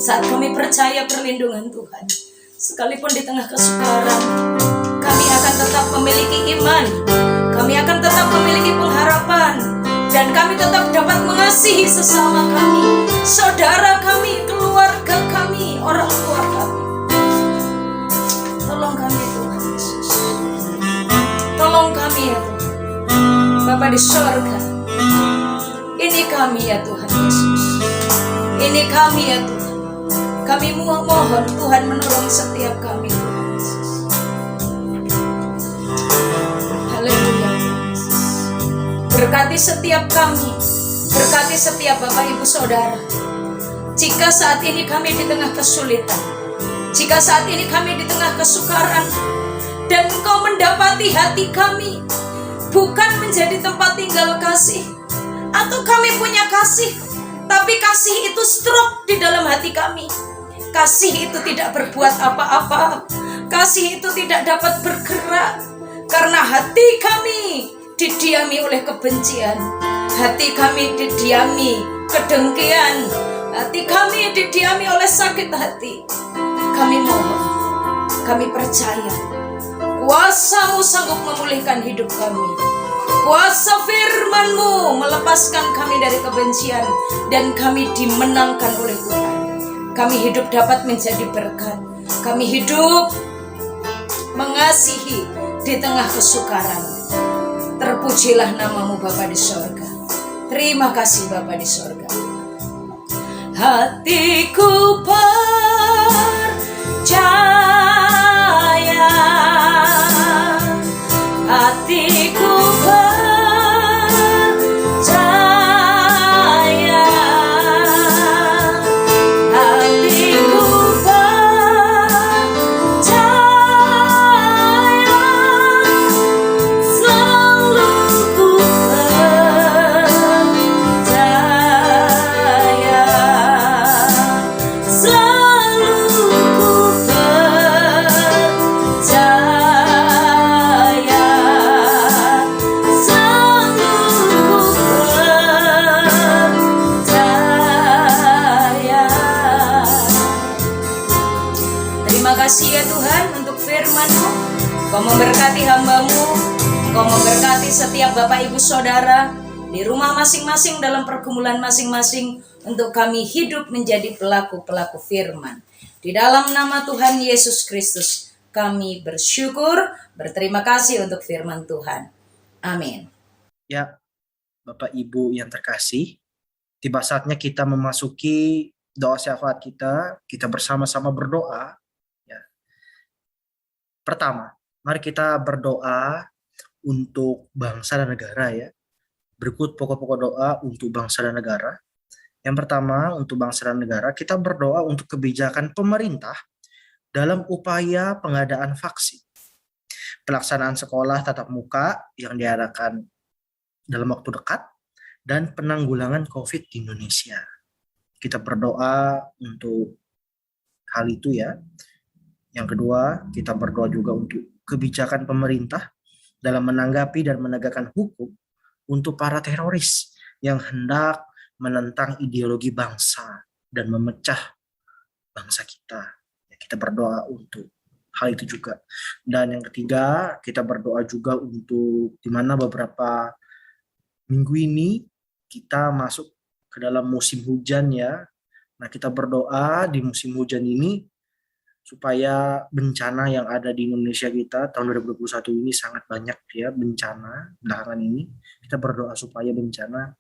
Saat kami percaya perlindungan Tuhan, sekalipun di tengah kesukaran, kami akan tetap memiliki iman, kami akan tetap memiliki pengharapan, dan kami tetap dapat mengasihi sesama kami, saudara kami, keluarga kami, orang tua kami. Tolong kami Tuhan Yesus, tolong kami ya Tuhan. Bapa di sorga, ini kami ya Tuhan Yesus, ini kami ya Tuhan. Kami mohon Tuhan menolong setiap kami Tuhan Yesus. Haleluya. Berkati setiap kami, berkati setiap Bapak Ibu Saudara. Jika saat ini kami di tengah kesulitan, jika saat ini kami di tengah kesukaran, dan Engkau mendapati hati kami bukan menjadi tempat tinggal kasih, atau kami punya kasih, tapi kasih itu stroke di dalam hati kami. Kasih itu tidak berbuat apa-apa, kasih itu tidak dapat bergerak, karena hati kami didiami oleh kebencian, hati kami didiami kedengkian, hati kami didiami oleh sakit hati. Kami mohon, kami percaya kuasa-Mu sanggup memulihkan hidup kami. Kuasa firman-Mu melepaskan kami dari kebencian, dan kami dimenangkan oleh Tuhan. Kami hidup dapat menjadi berkat. Kami hidup mengasihi di tengah kesukaran. Terpujilah nama-Mu Bapa di sorga. Terima kasih Bapa di sorga. Hatiku percaya, hatiku percaya, hatiku percaya, selalu ku percaya, selalu ku percaya, selalu ku percaya. Terima kasih ya Tuhan untuk firman-Mu. Kau memberkati hamba-Mu, Kau memberkati setiap Bapak Ibu Saudara di rumah masing-masing, dalam pergumulan masing-masing, untuk kami hidup menjadi pelaku-pelaku firman. Di dalam nama Tuhan Yesus Kristus kami bersyukur, berterima kasih untuk firman Tuhan. Amin. Ya, Bapak Ibu yang terkasih, tiba saatnya kita memasuki doa syafaat kita bersama-sama berdoa. Ya. Pertama, mari kita berdoa untuk bangsa dan negara ya. Berikut pokok-pokok doa untuk bangsa dan negara. Yang pertama, untuk bangsa dan negara, kita berdoa untuk kebijakan pemerintah dalam upaya pengadaan vaksin, pelaksanaan sekolah tatap muka yang diadakan dalam waktu dekat, dan penanggulangan COVID di Indonesia. Kita berdoa untuk hal itu ya. Yang kedua, kita berdoa juga untuk kebijakan pemerintah dalam menanggapi dan menegakkan hukum untuk para teroris yang hendak menentang ideologi bangsa dan memecah bangsa kita. Ya, kita berdoa untuk hal itu juga. Dan yang ketiga, kita berdoa juga untuk di mana beberapa minggu ini kita masuk ke dalam musim hujan ya. Nah, kita berdoa di musim hujan ini supaya bencana yang ada di Indonesia kita tahun 2021 ini sangat banyak ya bencana belakangan ini. Kita berdoa supaya bencana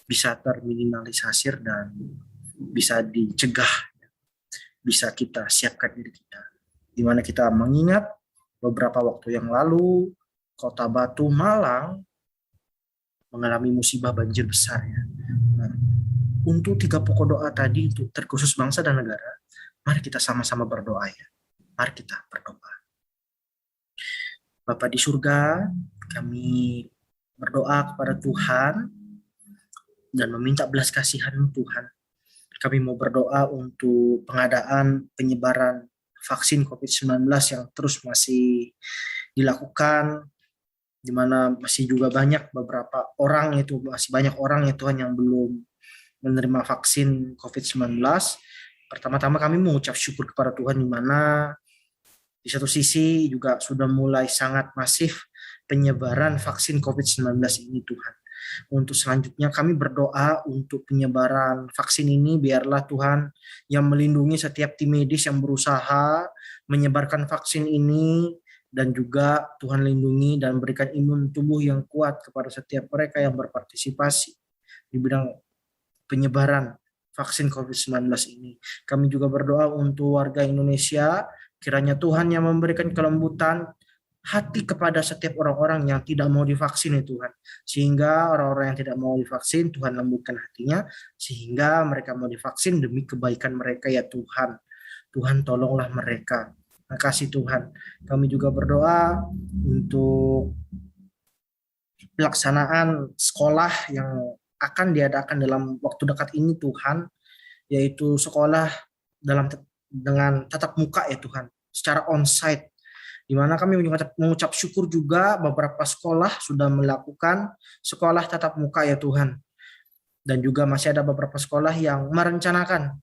bisa terminimalisir dan bisa dicegah, bisa kita siapkan diri kita. Di mana kita mengingat beberapa waktu yang lalu Kota Batu, Malang mengalami musibah banjir besar ya. Nah, untuk 3 pokok doa tadi untuk terkhusus bangsa dan negara, mari kita sama-sama berdoa ya. Mari kita berdoa. Bapa di surga, kami berdoa kepada Tuhan dan meminta belas kasihan Tuhan. Kami mau berdoa untuk pengadaan penyebaran vaksin COVID-19 yang terus masih dilakukan, di mana masih juga banyak beberapa orang itu, masih banyak orang ya Tuhan yang belum menerima vaksin COVID-19. Pertama-tama kami mengucap syukur kepada Tuhan, di mana di satu sisi juga sudah mulai sangat masif penyebaran vaksin COVID-19 ini Tuhan. Untuk selanjutnya kami berdoa untuk penyebaran vaksin ini, biarlah Tuhan yang melindungi setiap tim medis yang berusaha menyebarkan vaksin ini, dan juga Tuhan lindungi dan berikan imun tubuh yang kuat kepada setiap mereka yang berpartisipasi di bidang penyebaran vaksin COVID-19 ini. Kami juga berdoa untuk warga Indonesia, kiranya Tuhan yang memberikan kelembutan hati kepada setiap orang-orang yang tidak mau divaksin ya Tuhan. Sehingga orang-orang yang tidak mau divaksin, Tuhan lembutkan hatinya, sehingga mereka mau divaksin demi kebaikan mereka ya Tuhan. Tuhan tolonglah mereka. Terima kasih Tuhan. Kami juga berdoa untuk pelaksanaan sekolah yang akan diadakan dalam waktu dekat ini Tuhan, yaitu sekolah dengan tatap muka ya Tuhan, secara onsite, di mana kami mengucap syukur juga beberapa sekolah sudah melakukan sekolah tatap muka ya Tuhan, dan juga masih ada beberapa sekolah yang merencanakan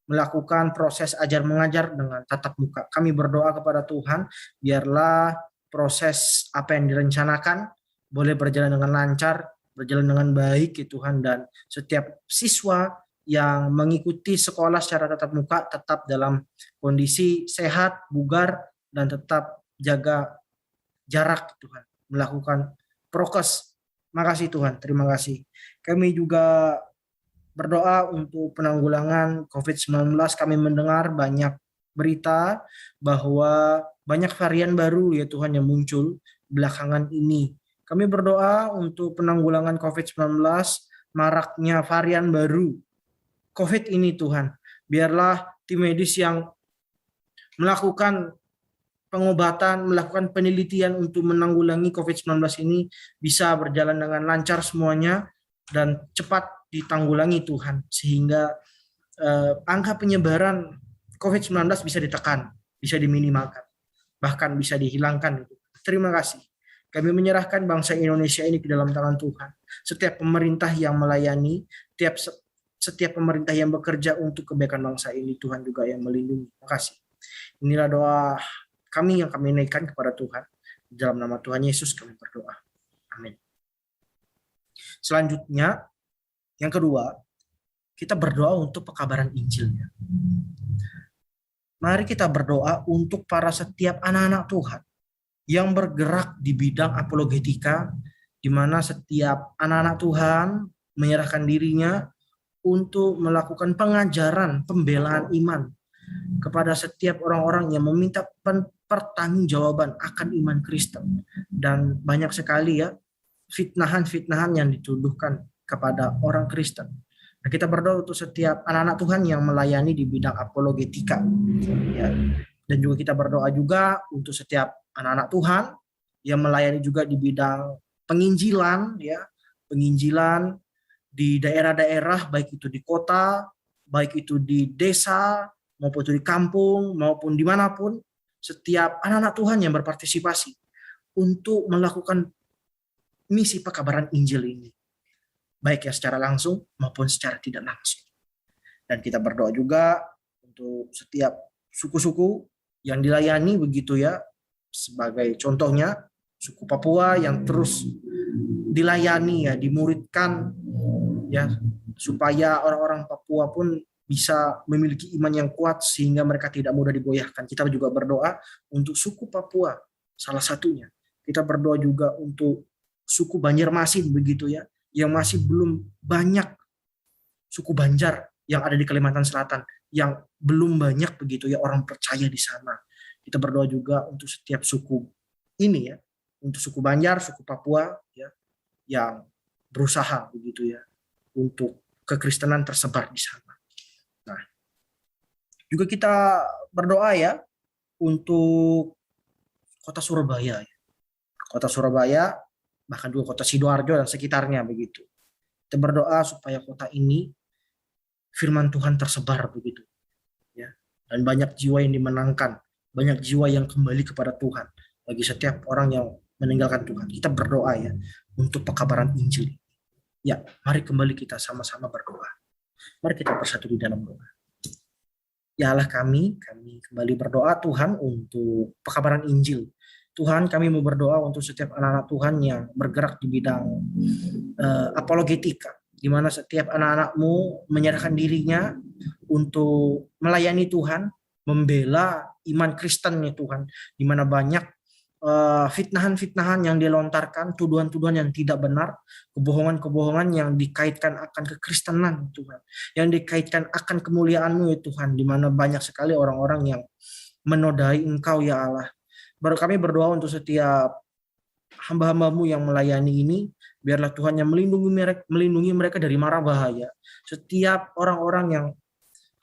melakukan proses ajar mengajar dengan tatap muka. Kami berdoa kepada Tuhan, biarlah proses apa yang direncanakan boleh berjalan dengan lancar, berjalan dengan baik ya Tuhan, dan setiap siswa yang mengikuti sekolah secara tatap muka tetap dalam kondisi sehat, bugar, dan tetap jaga jarak Tuhan, melakukan prokes. Makasih Tuhan, terima kasih. Kami juga berdoa untuk penanggulangan COVID-19. Kami mendengar banyak berita bahwa banyak varian baru ya Tuhan yang muncul belakangan ini. Kami berdoa untuk penanggulangan COVID-19, maraknya varian baru COVID ini Tuhan. Biarlah tim medis yang melakukan pengobatan, melakukan penelitian untuk menanggulangi COVID-19 ini bisa berjalan dengan lancar semuanya dan cepat ditanggulangi Tuhan, sehingga angka penyebaran COVID-19 bisa ditekan, bisa diminimalkan, bahkan bisa dihilangkan. Terima kasih. Kami menyerahkan bangsa Indonesia ini ke dalam tangan Tuhan. Setiap pemerintah yang melayani, setiap pemerintah yang bekerja untuk kebaikan bangsa ini, Tuhan juga yang melindungi. Terima kasih. Inilah doa kami yang kami naikkan kepada Tuhan. Dalam nama Tuhan Yesus kami berdoa. Amin. Selanjutnya, yang kedua, kita berdoa untuk pekabaran Injilnya. Mari kita berdoa untuk para setiap anak-anak Tuhan yang bergerak di bidang apologetika, di mana setiap anak-anak Tuhan menyerahkan dirinya untuk melakukan pengajaran pembelaan iman kepada setiap orang-orang yang meminta pertanggungjawaban akan iman Kristen. Dan banyak sekali ya fitnahan-fitnahan yang dituduhkan kepada orang Kristen. Nah, kita berdoa untuk setiap anak-anak Tuhan yang melayani di bidang apologetika. Ya. Dan juga kita berdoa juga untuk setiap anak-anak Tuhan yang melayani juga di bidang penginjilan, ya, penginjilan di daerah-daerah, baik itu di kota, baik itu di desa, maupun itu di kampung, maupun dimanapun, setiap anak-anak Tuhan yang berpartisipasi untuk melakukan misi pekabaran Injil ini, baik ya secara langsung maupun secara tidak langsung. Dan kita berdoa juga untuk setiap suku-suku yang dilayani begitu ya, sebagai contohnya suku Papua yang terus dilayani ya, dimuridkan ya, supaya orang-orang Papua pun bisa memiliki iman yang kuat sehingga mereka tidak mudah digoyahkan. Kita juga berdoa untuk suku Papua salah satunya. Kita berdoa juga untuk suku Banjarmasin begitu ya, yang masih belum banyak, suku Banjar yang ada di Kalimantan Selatan yang belum banyak begitu ya orang percaya di sana. Kita berdoa juga untuk setiap suku ini ya, untuk suku Banjar, suku Papua ya, yang berusaha begitu ya untuk kekristenan tersebar di sana. Nah, juga kita berdoa ya untuk kota Surabaya ya. Kota Surabaya, bahkan juga kota Sidoarjo dan sekitarnya begitu. Kita berdoa supaya kota ini firman Tuhan tersebar begitu ya, dan banyak jiwa yang dimenangkan, banyak jiwa yang kembali kepada Tuhan bagi setiap orang yang meninggalkan Tuhan. Kita berdoa ya untuk pekabaran Injil. Ya, mari kembali kita sama-sama berdoa. Mari kita bersatu di dalam doa. Ya Allah kami kembali berdoa Tuhan untuk pekabaran Injil. Tuhan, kami mau berdoa untuk setiap anak-anak Tuhan yang bergerak di bidang apologetika, di mana setiap anak-anakmu menyerahkan dirinya untuk melayani Tuhan, membela iman Kristen nih Tuhan, di mana banyak fitnahan-fitnahan yang dilontarkan, tuduhan-tuduhan yang tidak benar, kebohongan-kebohongan yang dikaitkan akan kekristenan Tuhan, yang dikaitkan akan kemuliaan-Mu ya Tuhan, di mana banyak sekali orang-orang yang menodai Engkau ya Allah. Baru kami berdoa untuk setiap hamba-hamba-Mu yang melayani ini, biarlah Tuhan yang melindungi mereka dari mara bahaya. Setiap orang-orang yang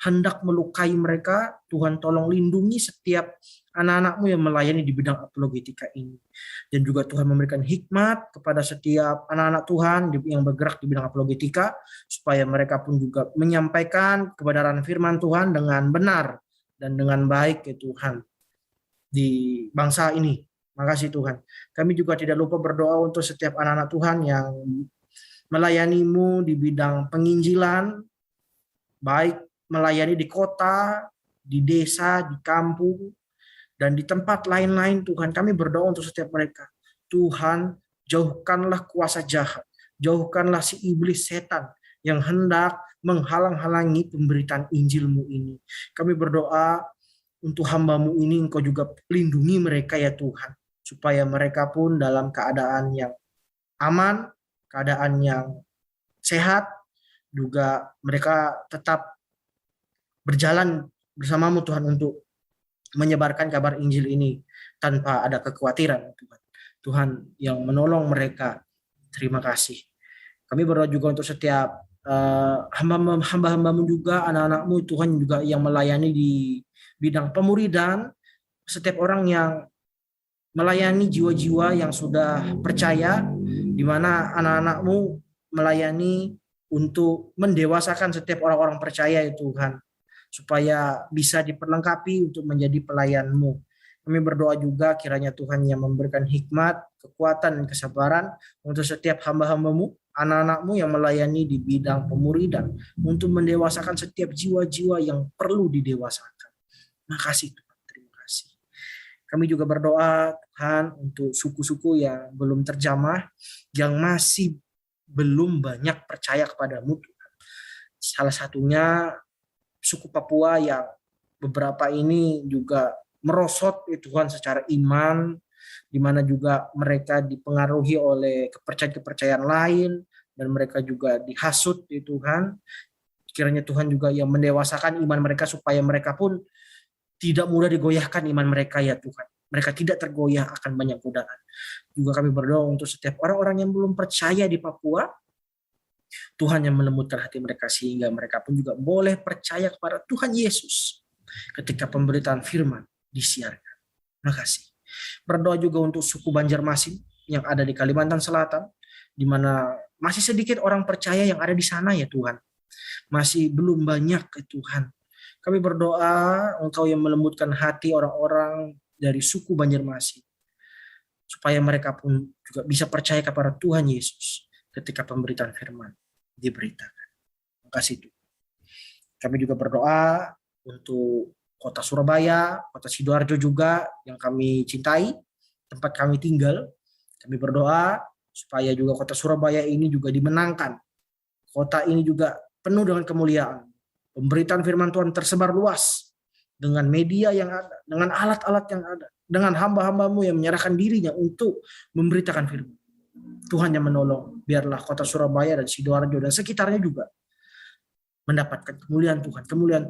hendak melukai mereka, Tuhan tolong lindungi setiap anak-anak-Mu yang melayani di bidang apologetika ini. Dan juga Tuhan memberikan hikmat kepada setiap anak-anak Tuhan yang bergerak di bidang apologetika, supaya mereka pun juga menyampaikan kebenaran firman Tuhan dengan benar dan dengan baik ya Tuhan di bangsa ini. Makasih Tuhan. Kami juga tidak lupa berdoa untuk setiap anak-anak Tuhan yang melayani-Mu di bidang penginjilan, baik melayani di kota, di desa, di kampung, dan di tempat lain-lain Tuhan. Kami berdoa untuk setiap mereka. Tuhan, jauhkanlah kuasa jahat, jauhkanlah si iblis setan yang hendak menghalang-halangi pemberitaan Injil-Mu ini. Kami berdoa untuk hamba-Mu ini, Engkau juga lindungi mereka ya Tuhan, supaya mereka pun dalam keadaan yang aman, keadaan yang sehat, juga mereka tetap berjalan bersama-Mu Tuhan untuk menyebarkan kabar Injil ini tanpa ada kekhawatiran Tuhan. Tuhan yang menolong mereka. Terima kasih. Kami berdoa juga untuk setiap hamba-hamba-Mu juga, anak-anak-Mu Tuhan juga yang melayani di bidang pemuridan, setiap orang yang melayani jiwa-jiwa yang sudah percaya, di mana anak-anak-Mu melayani untuk mendewasakan setiap orang-orang percaya ya Tuhan, supaya bisa diperlengkapi untuk menjadi pelayan-Mu. Kami berdoa juga kiranya Tuhan yang memberikan hikmat, kekuatan, dan kesabaran untuk setiap hamba-hamba-Mu, anak-anak-Mu yang melayani di bidang pemuridan, untuk mendewasakan setiap jiwa-jiwa yang perlu didewasakan. Makasih Tuhan, terima kasih. Kami juga berdoa Tuhan untuk suku-suku yang belum terjamah, yang masih belum banyak percaya kepadamu Tuhan. Salah satunya suku Papua yang beberapa ini juga merosot Tuhan secara iman, di mana juga mereka dipengaruhi oleh kepercayaan-kepercayaan lain, dan mereka juga dihasut Tuhan. Kiranya Tuhan juga yang mendewasakan iman mereka, supaya mereka pun tidak mudah digoyahkan iman mereka ya Tuhan. Mereka tidak tergoyah akan banyak godaan. Juga kami berdoa untuk setiap orang-orang yang belum percaya di Papua, Tuhan yang melembutkan hati mereka sehingga mereka pun juga boleh percaya kepada Tuhan Yesus ketika pemberitaan firman disiarkan. Makasih. Berdoa juga untuk suku Banjarmasin yang ada di Kalimantan Selatan, di mana masih sedikit orang percaya yang ada di sana ya Tuhan. Masih belum banyak ya Tuhan. Kami berdoa Engkau yang melembutkan hati orang-orang dari suku Banjarmasin, supaya mereka pun juga bisa percaya kepada Tuhan Yesus ketika pemberitaan firman diberitakan. Terima kasih Tuhan. Kami juga berdoa untuk kota Surabaya, kota Sidoarjo juga yang kami cintai, tempat kami tinggal. Kami berdoa supaya juga kota Surabaya ini juga dimenangkan. Kota ini juga penuh dengan kemuliaan. Pemberitaan firman Tuhan tersebar luas dengan media yang ada, dengan alat-alat yang ada, dengan hamba-hamba-Mu yang menyerahkan dirinya untuk memberitakan firman. Tuhan yang menolong, biarlah kota Surabaya dan Sidoarjo dan sekitarnya juga mendapatkan kemuliaan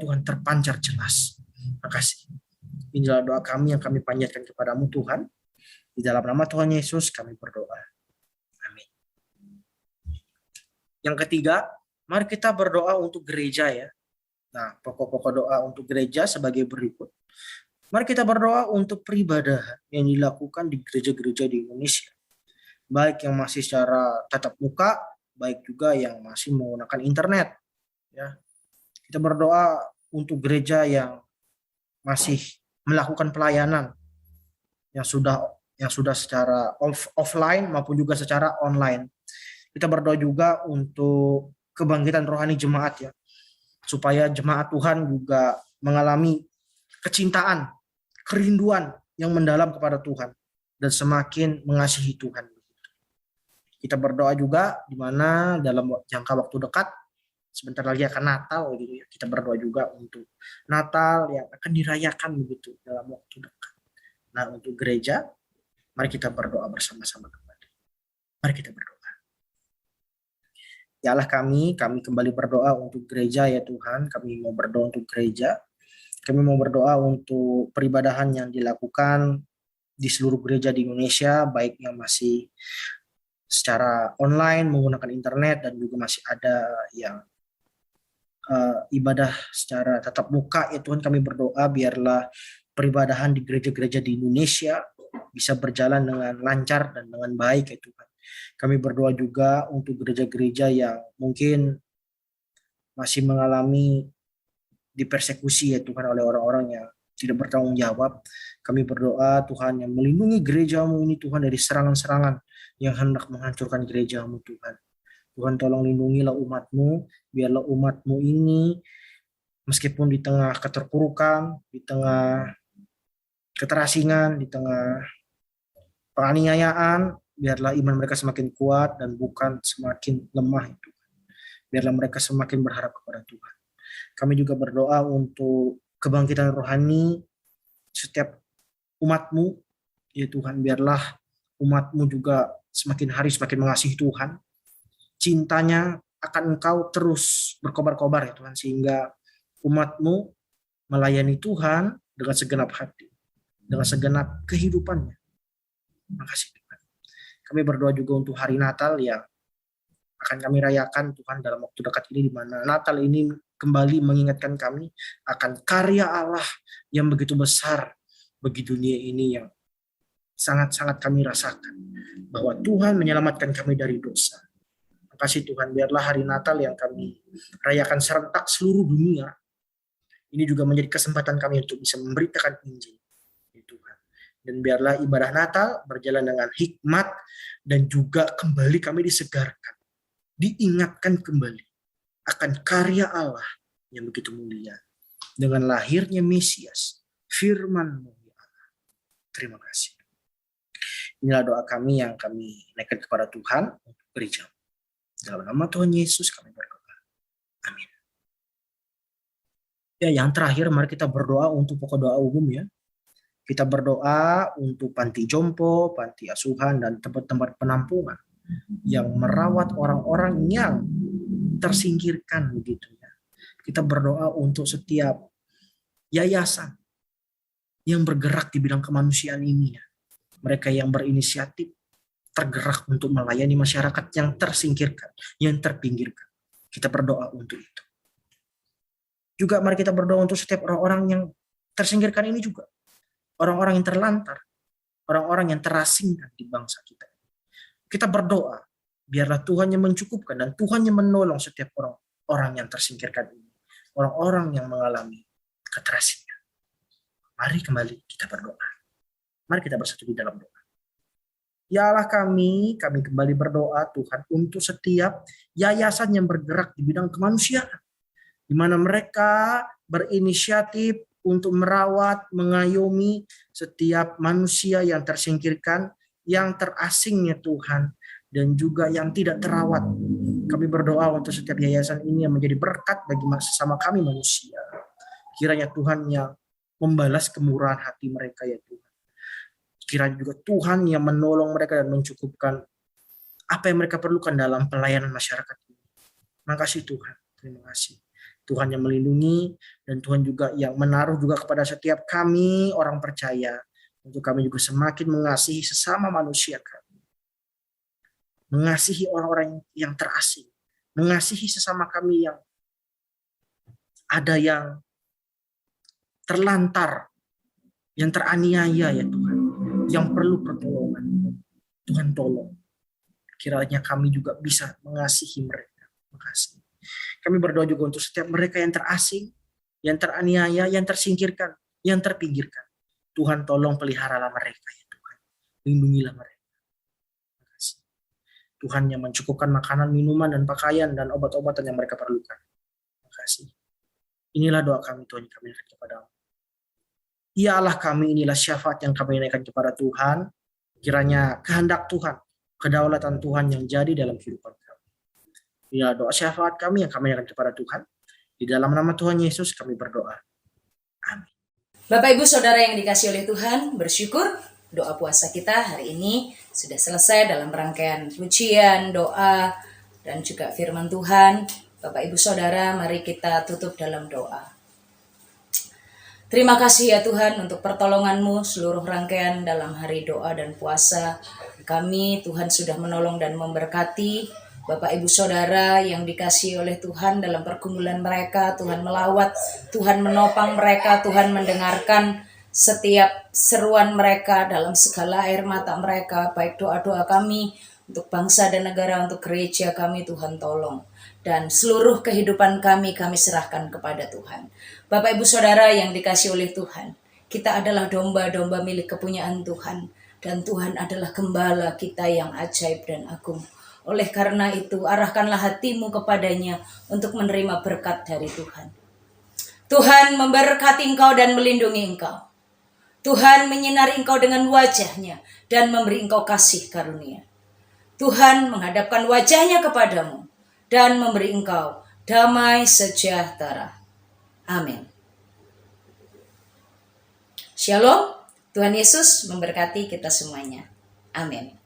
Tuhan terpancar jelas. Terima kasih. Inilah doa kami yang kami panjatkan kepadamu Tuhan. Di dalam nama Tuhan Yesus kami berdoa. Amin. Yang ketiga, mari kita berdoa untuk gereja ya. Nah, pokok-pokok doa untuk gereja sebagai berikut. Mari kita berdoa untuk peribadahan yang dilakukan di gereja-gereja di Indonesia. Baik yang masih secara tatap muka, baik juga yang masih menggunakan internet. Ya, kita berdoa untuk gereja yang masih melakukan pelayanan yang sudah secara offline maupun juga secara online. Kita berdoa juga untuk kebangkitan rohani jemaat ya. supaya jemaat Tuhan juga mengalami kecintaan, kerinduan yang mendalam kepada Tuhan dan semakin mengasihi Tuhan. Kita berdoa juga di mana dalam jangka waktu dekat sebentar lagi akan Natal gitu ya. Kita berdoa juga untuk Natal yang akan dirayakan begitu dalam waktu dekat. Nah, untuk gereja, mari kita berdoa bersama-sama kembali. Mari kita berdoa. Ya Allah kami kembali berdoa untuk gereja ya Tuhan. Kami mau berdoa untuk gereja. Kami mau berdoa untuk peribadahan yang dilakukan di seluruh gereja di Indonesia, baik yang masih secara online menggunakan internet dan juga masih ada yang ibadah secara tatap muka. Ya Tuhan, kami berdoa biarlah peribadahan di gereja-gereja di Indonesia bisa berjalan dengan lancar dan dengan baik ya Tuhan. Kami berdoa juga untuk gereja-gereja yang mungkin masih mengalami dipersekusi ya Tuhan oleh orang-orang yang tidak bertanggung jawab. Kami berdoa Tuhan yang melindungi gerejamu ini Tuhan dari serangan-serangan yang hendak menghancurkan gerejamu Tuhan. Tuhan tolong lindungilah umatmu, biarlah umatmu ini meskipun di tengah keterpurukan, di tengah keterasingan, di tengah penganiayaan, biarlah iman mereka semakin kuat dan bukan semakin lemah itu. Biarlah mereka semakin berharap kepada Tuhan. Kami juga berdoa untuk kebangkitan rohani setiap umatmu, ya Tuhan, biarlah umatmu juga semakin hari semakin mengasihi Tuhan. Cintanya akan Engkau terus berkobar-kobar ya Tuhan, sehingga umatmu melayani Tuhan dengan segenap hati, dengan segenap kehidupannya. Makasih Tuhan. Kami berdoa juga untuk hari Natal yang akan kami rayakan Tuhan dalam waktu dekat ini, di mana Natal ini kembali mengingatkan kami akan karya Allah yang begitu besar bagi dunia ini yang sangat-sangat kami rasakan, bahwa Tuhan menyelamatkan kami dari dosa. Makasih Tuhan, biarlah hari Natal yang kami rayakan serentak seluruh dunia ini juga menjadi kesempatan kami untuk bisa memberitakan Injil ya Tuhan. Dan biarlah ibadah Natal berjalan dengan hikmat dan juga kembali kami disegarkan, diingatkan kembali akan karya Allah yang begitu mulia dengan lahirnya Mesias, firman-Mu ya Allah. Terima kasih. Inilah doa kami yang kami naikkan kepada Tuhan untuk gereja. Dalam nama Tuhan Yesus kami berdoa. Amin. Ya, yang terakhir mari kita berdoa untuk pokok doa umum ya. Kita berdoa untuk panti jompo, panti asuhan, dan tempat-tempat penampungan yang merawat orang-orang yang tersingkirkan begitu ya. Kita berdoa untuk setiap yayasan yang bergerak di bidang kemanusiaan ini ya. Mereka yang berinisiatif tergerak untuk melayani masyarakat yang tersingkirkan, yang terpinggirkan. Kita berdoa untuk itu. Juga mari kita berdoa untuk setiap orang-orang yang tersingkirkan ini juga. Orang-orang yang terlantar, orang-orang yang terasingkan di bangsa kita. Kita berdoa, biarlah Tuhan yang mencukupkan dan Tuhan yang menolong setiap orang yang tersingkirkan ini. Orang-orang yang mengalami keterasingan. Mari kembali kita berdoa. Mari kita bersatu di dalam doa. Ya Allah kami kembali berdoa Tuhan untuk setiap yayasan yang bergerak di bidang kemanusiaan, di mana mereka berinisiatif untuk merawat, mengayomi setiap manusia yang tersingkirkan, yang terasing ya Tuhan, dan juga yang tidak terawat. Kami berdoa untuk setiap yayasan ini yang menjadi berkat bagi sesama kami manusia. Kiranya Tuhan yang membalas kemurahan hati mereka ya Tuhan. Kiranya juga Tuhan yang menolong mereka dan mencukupkan apa yang mereka perlukan dalam pelayanan masyarakat ini. Makasih Tuhan, terima kasih. Tuhan yang melindungi dan Tuhan juga yang menaruh juga kepada setiap kami orang percaya untuk kami juga semakin mengasihi sesama manusia kami. Mengasihi orang-orang yang terasing, mengasihi sesama kami yang ada yang terlantar, yang teraniaya ya Tuhan, yang perlu pertolongan. Tuhan tolong. Kiranya kami juga bisa mengasihi mereka. Makasih. Kami berdoa juga untuk setiap mereka yang terasing, yang teraniaya, yang tersingkirkan, yang terpinggirkan. Tuhan tolong peliharalah mereka ya Tuhan. Lindungilah mereka. Makasih. Tuhan yang mencukupkan makanan, minuman, dan pakaian, dan obat-obatan yang mereka perlukan. Makasih. Inilah doa kami Tuhan yang kami naikkan kepadamu. Ya Allah kami, inilah syafaat yang kami naikkan kepada Tuhan. Kiranya kehendak Tuhan, kedaulatan Tuhan yang jadi dalam kehidupan kami. Ya doa syafaat kami yang kami naikkan kepada Tuhan. Di dalam nama Tuhan Yesus kami berdoa. Amin. Bapak Ibu Saudara yang dikasih oleh Tuhan, bersyukur doa puasa kita hari ini sudah selesai dalam rangkaian pujian, doa, dan juga firman Tuhan. Bapak Ibu Saudara, mari kita tutup dalam doa. Terima kasih ya Tuhan untuk pertolongan-Mu seluruh rangkaian dalam hari doa dan puasa. Kami Tuhan sudah menolong dan memberkati Bapak Ibu Saudara yang dikasihi oleh Tuhan dalam pergumulan mereka. Tuhan melawat, Tuhan menopang mereka, Tuhan mendengarkan setiap seruan mereka dalam segala air mata mereka. Baik doa-doa kami untuk bangsa dan negara, untuk gereja kami, Tuhan tolong. Dan seluruh kehidupan kami serahkan kepada Tuhan. Bapak Ibu Saudara yang dikasihi oleh Tuhan, kita adalah domba-domba milik kepunyaan Tuhan. Dan Tuhan adalah gembala kita yang ajaib dan agung. Oleh karena itu, arahkanlah hatimu kepadanya untuk menerima berkat dari Tuhan. Tuhan memberkati engkau dan melindungi engkau. Tuhan menyinari engkau dengan wajahnya dan memberi engkau kasih karunia. Tuhan menghadapkan wajahnya kepadamu dan memberi engkau damai sejahtera. Amin. Shalom, Tuhan Yesus memberkati kita semuanya. Amin.